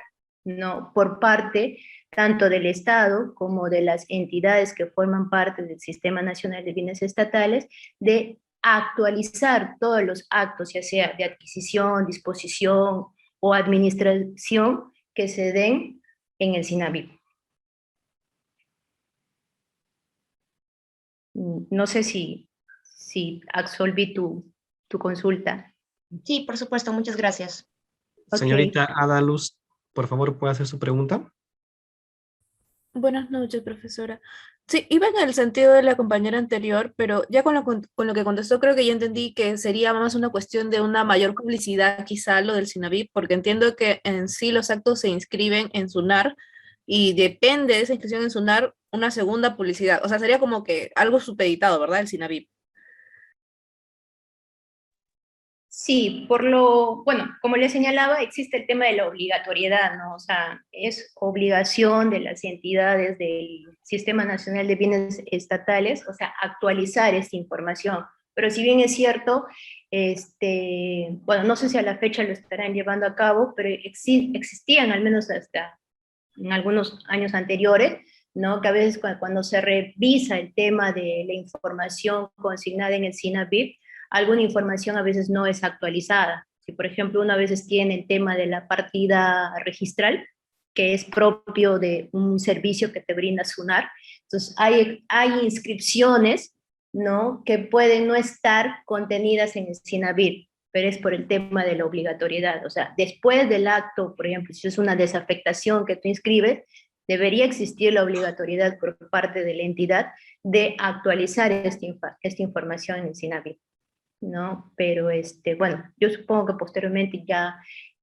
¿no?, por parte tanto del Estado como de las entidades que forman parte del Sistema Nacional de Bienes Estatales, de actualizar todos los actos, ya sea de adquisición, disposición o administración, que se den en el SINAVIP. No sé si absolví tu consulta. Sí, por supuesto, muchas gracias. Ok. Señorita Ada Luz, por favor, ¿puede hacer su pregunta? Buenas noches, profesora. Sí, iba en el sentido de la compañera anterior, pero ya con lo que contestó creo que ya entendí que sería más una cuestión de una mayor publicidad, quizá lo del SINAVIP, porque entiendo que en sí los actos se inscriben en SUNAR y depende de esa inscripción en SUNAR una segunda publicidad. O sea, sería como que algo supeditado, ¿verdad? El SINAVIP. Sí, bueno, como le señalaba, existe el tema de la obligatoriedad, ¿no? O sea, es obligación de las entidades del Sistema Nacional de Bienes Estatales, o sea, actualizar esta información. Pero si bien es cierto, bueno, no sé si a la fecha lo estarán llevando a cabo, pero existían, al menos hasta en algunos años anteriores, ¿no?, que a veces cuando se revisa el tema de la información consignada en el SINAVIP, alguna información a veces no es actualizada. Si, por ejemplo, una vez tiene el tema de la partida registral, que es propio de un servicio que te brinda SUNAR, entonces hay inscripciones, ¿no?, que pueden no estar contenidas en el SINAVIP, pero es por el tema de la obligatoriedad. O sea, después del acto, por ejemplo, si es una desafectación que tú inscribes, debería existir la obligatoriedad por parte de la entidad de actualizar esta información en el SINAVIP, ¿no? Pero, bueno, yo supongo que posteriormente ya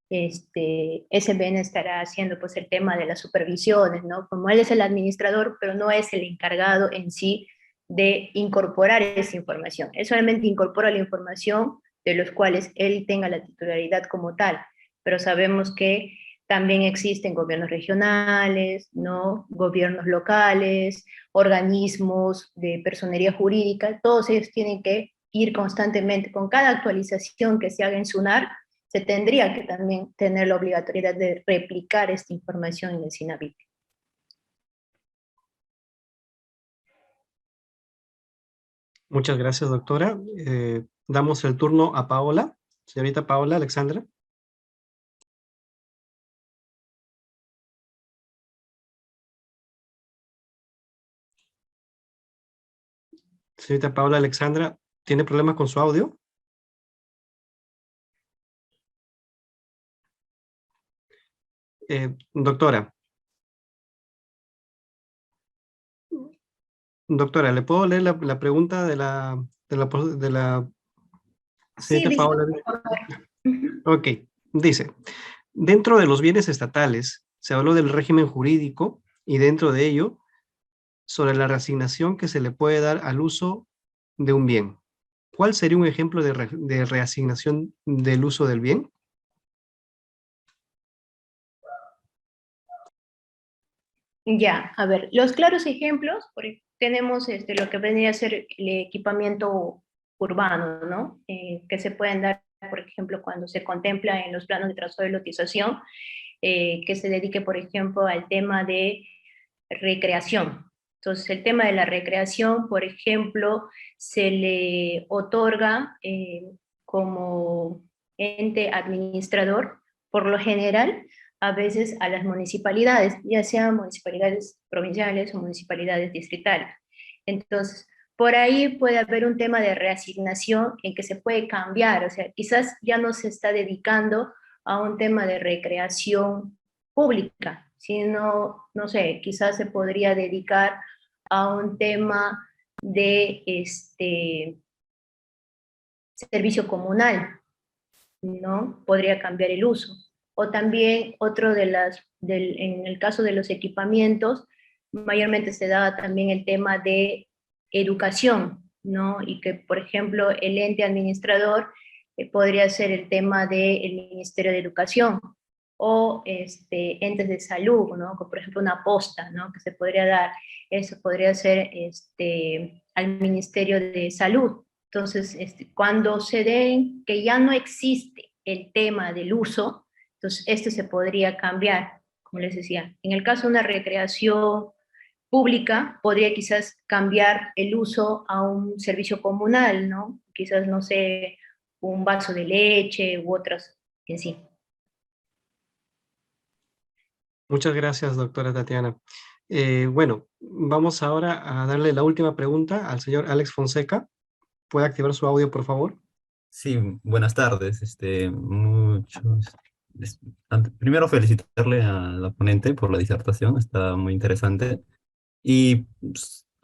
SBN estará haciendo pues el tema de las supervisiones, ¿no? Como él es el administrador, pero no es el encargado en sí de incorporar esa información. Él solamente incorpora la información de los cuales él tenga la titularidad como tal, pero sabemos que también existen gobiernos regionales, ¿no?, gobiernos locales, organismos de personería jurídica, todos ellos tienen que ir constantemente, con cada actualización que se haga en SUNAR, se tendría que también tener la obligatoriedad de replicar esta información en el SINAVIP. Muchas gracias, doctora. Damos el turno a Paola. Señorita Paola Alexandra. Señorita Paula Alexandra, ¿tiene problemas con su audio? Doctora. Doctora, ¿le puedo leer la pregunta de la Sí, señorita Paula? disculpe, por favor. Ujú. Ok, dice, dentro de los bienes estatales se habló del régimen jurídico y dentro de ello sobre la reasignación que se le puede dar al uso de un bien. ¿Cuál sería un ejemplo de reasignación del uso del bien? Ya, a ver, los claros ejemplos, tenemos lo que vendría a ser el equipamiento urbano, ¿no? Que se pueden dar, por ejemplo, cuando se contempla en los planos de trazo de lotización, que se dedique, por ejemplo, al tema de recreación. Entonces, el tema de la recreación, por ejemplo, se le otorga como ente administrador, por lo general, a veces a las municipalidades, ya sean municipalidades provinciales o municipalidades distritales. Entonces, por ahí puede haber un tema de reasignación en que se puede cambiar, o sea, quizás ya no se está dedicando a un tema de recreación pública, sino, no sé, quizás se podría dedicar a un tema de servicio comunal, ¿no? Podría cambiar el uso. O también otro en el caso de los equipamientos, mayormente se daba también el tema de educación, ¿no? Y que, por ejemplo, el ente administrador podría ser el tema del Ministerio de Educación o entes de salud, ¿no? Como por ejemplo una posta, ¿no? Que se podría dar, eso podría ser al Ministerio de Salud. Entonces, cuando se den que ya no existe el tema del uso, entonces se podría cambiar, como les decía. En el caso de una recreación pública, podría quizás cambiar el uso a un servicio comunal, ¿no? Quizás, no sé, un vaso de leche u otras en sí. Muchas gracias, doctora Tatiana. Bueno, vamos ahora a darle la última pregunta al señor Alex Fonseca. ¿Puede activar su audio, por favor? Sí, buenas tardes. Primero felicitarle a la ponente por la disertación, está muy interesante. Y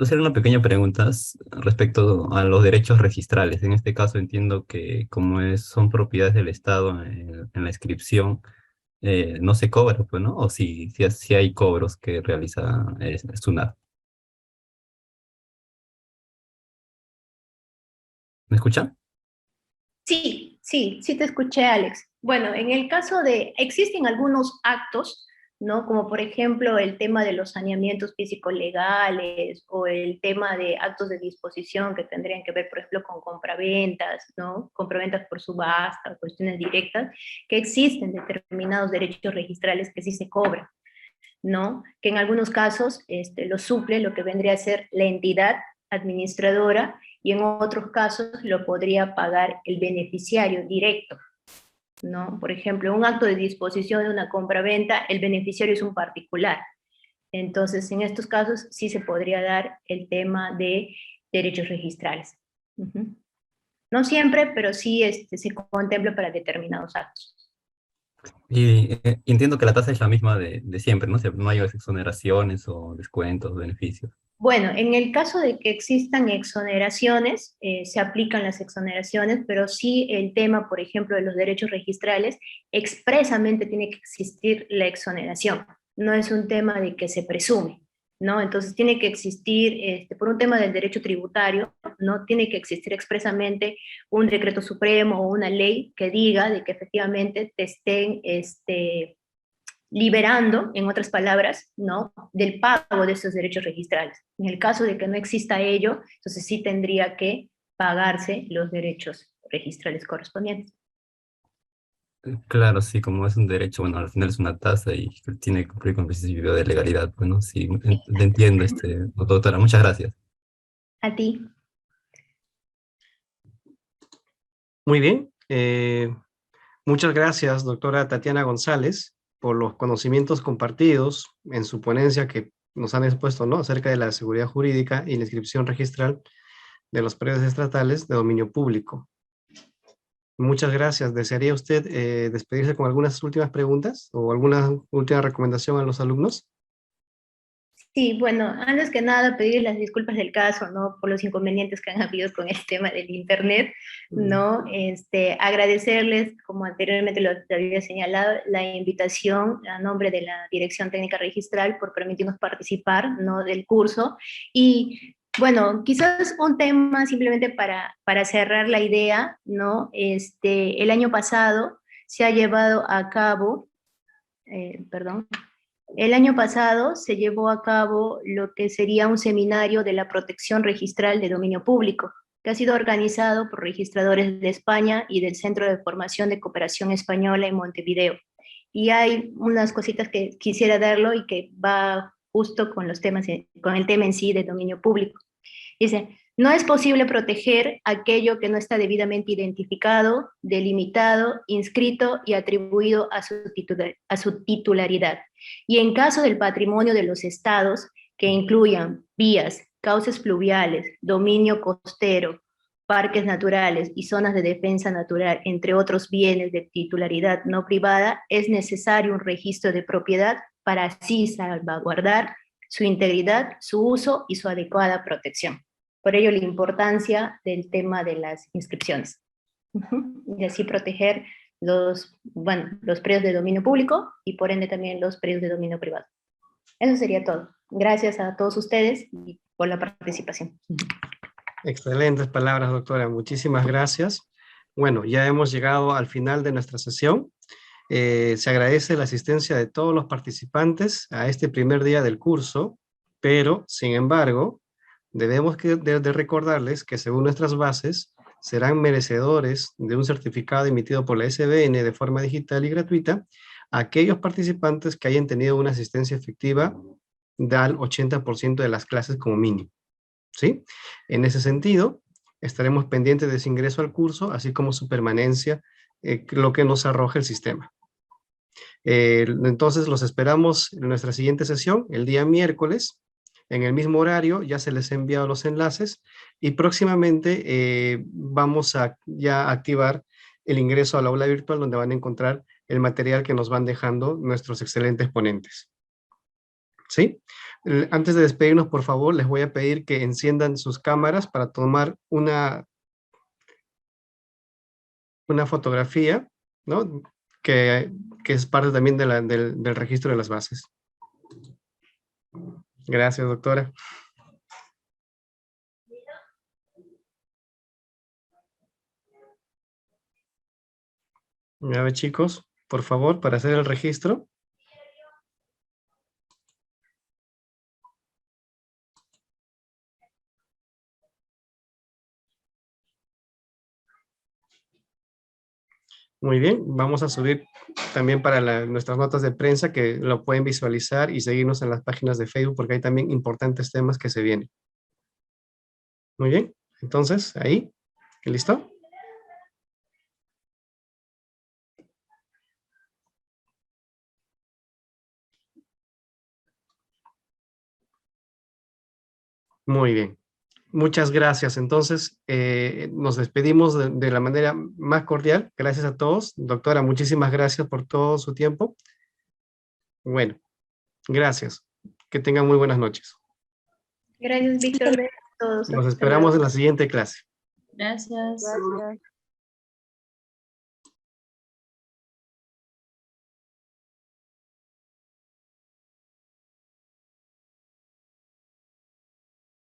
hacer una pequeña pregunta respecto a los derechos registrales. En este caso entiendo que son propiedades del Estado en la inscripción, no se cobra, pues, ¿no? O si hay cobros que realiza SUNAT. ¿Me escuchan? Sí, sí, sí te escuché, Alex. Bueno, en el caso existen algunos actos, ¿no? Como por ejemplo el tema de los saneamientos físicos legales o el tema de actos de disposición que tendrían que ver, por ejemplo, con compraventas, ¿no? Compraventas por subasta, cuestiones directas, que existen determinados derechos registrales que sí se cobran, ¿no? Que en algunos casos lo suple lo que vendría a ser la entidad administradora y en otros casos lo podría pagar el beneficiario directo, ¿no? Por ejemplo, un acto de disposición de una compra-venta, el beneficiario es un particular. Entonces, en estos casos sí se podría dar el tema de derechos registrales. Uh-huh. No siempre, pero sí se contempla para determinados actos. Y entiendo que la tasa es la misma de siempre, ¿no? No hay exoneraciones o descuentos, beneficios. Bueno, en el caso de que existan exoneraciones, se aplican las exoneraciones, pero sí el tema, por ejemplo, de los derechos registrales, expresamente tiene que existir la exoneración. No es un tema de que se presume, ¿no? Entonces tiene que existir, por un tema del derecho tributario, ¿no? Tiene que existir expresamente un decreto supremo o una ley que diga de que efectivamente te estén, liberando, en otras palabras, ¿no? Del pago de esos derechos registrales. En el caso de que no exista ello, entonces sí tendría que pagarse los derechos registrales correspondientes. Claro, sí, como es un derecho, bueno, al final es una tasa y tiene que cumplir con el principio de legalidad. Bueno, sí, entiendo, doctora, muchas gracias. A ti. Muy bien. Muchas gracias, doctora Tatiana González, por los conocimientos compartidos en su ponencia que nos han expuesto, ¿no? Acerca de la seguridad jurídica y la inscripción registral de los predios estatales de dominio público. Muchas gracias. ¿Desearía usted despedirse con algunas últimas preguntas o alguna última recomendación a los alumnos? Sí, bueno, antes que nada pedir las disculpas del caso, ¿no? Por los inconvenientes que han habido con el tema del internet, ¿no? Agradecerles, como anteriormente lo había señalado, la invitación a nombre de la Dirección Técnica Registral por permitirnos participar, ¿no? Del curso. Y bueno, quizás un tema simplemente para cerrar la idea, ¿no? El año pasado se ha llevado a cabo, el año pasado se llevó a cabo lo que sería un seminario de la protección registral de dominio público, que ha sido organizado por registradores de España y del Centro de Formación de Cooperación Española en Montevideo. Y hay unas cositas que quisiera darlo y que va justo con los temas, con el tema en sí de dominio público. Dice, no es posible proteger aquello que no está debidamente identificado, delimitado, inscrito y atribuido a su titularidad. Y en caso del patrimonio de los estados, que incluyan vías, cauces fluviales, dominio costero, parques naturales y zonas de defensa natural, entre otros bienes de titularidad no privada, es necesario un registro de propiedad para así salvaguardar su integridad, su uso y su adecuada protección. Por ello, la importancia del tema de las inscripciones. Y así proteger los predios de dominio público y por ende también los predios de dominio privado. Eso sería todo. Gracias a todos ustedes y por la participación. Excelentes palabras, doctora. Muchísimas gracias. Bueno, ya hemos llegado al final de nuestra sesión. Se agradece la asistencia de todos los participantes a este primer día del curso, pero, sin embargo, debemos de recordarles que según nuestras bases, serán merecedores de un certificado emitido por la SBN de forma digital y gratuita aquellos participantes que hayan tenido una asistencia efectiva del 80% de las clases como mínimo. ¿Sí? En ese sentido, estaremos pendientes de su ingreso al curso, así como su permanencia, lo que nos arroja el sistema. Entonces, los esperamos en nuestra siguiente sesión, el día miércoles, en el mismo horario. Ya se les ha enviado los enlaces y próximamente vamos a ya activar el ingreso al aula virtual, donde van a encontrar el material que nos van dejando nuestros excelentes ponentes. ¿Sí? Antes de despedirnos, por favor, les voy a pedir que enciendan sus cámaras para tomar una fotografía, ¿no? Que es parte también de del registro de las bases. Gracias, doctora. A ver, chicos, por favor, para hacer el registro. Muy bien, vamos a subir también para nuestras notas de prensa, que lo pueden visualizar y seguirnos en las páginas de Facebook, porque hay también importantes temas que se vienen. Muy bien, entonces, ahí, ¿listo? Muy bien. Muchas gracias. Entonces, nos despedimos de la manera más cordial. Gracias a todos. Doctora, muchísimas gracias por todo su tiempo. Bueno, gracias. Que tengan muy buenas noches. Gracias, Víctor. Gracias a todos. Nos esperamos en la siguiente clase. Gracias. Gracias.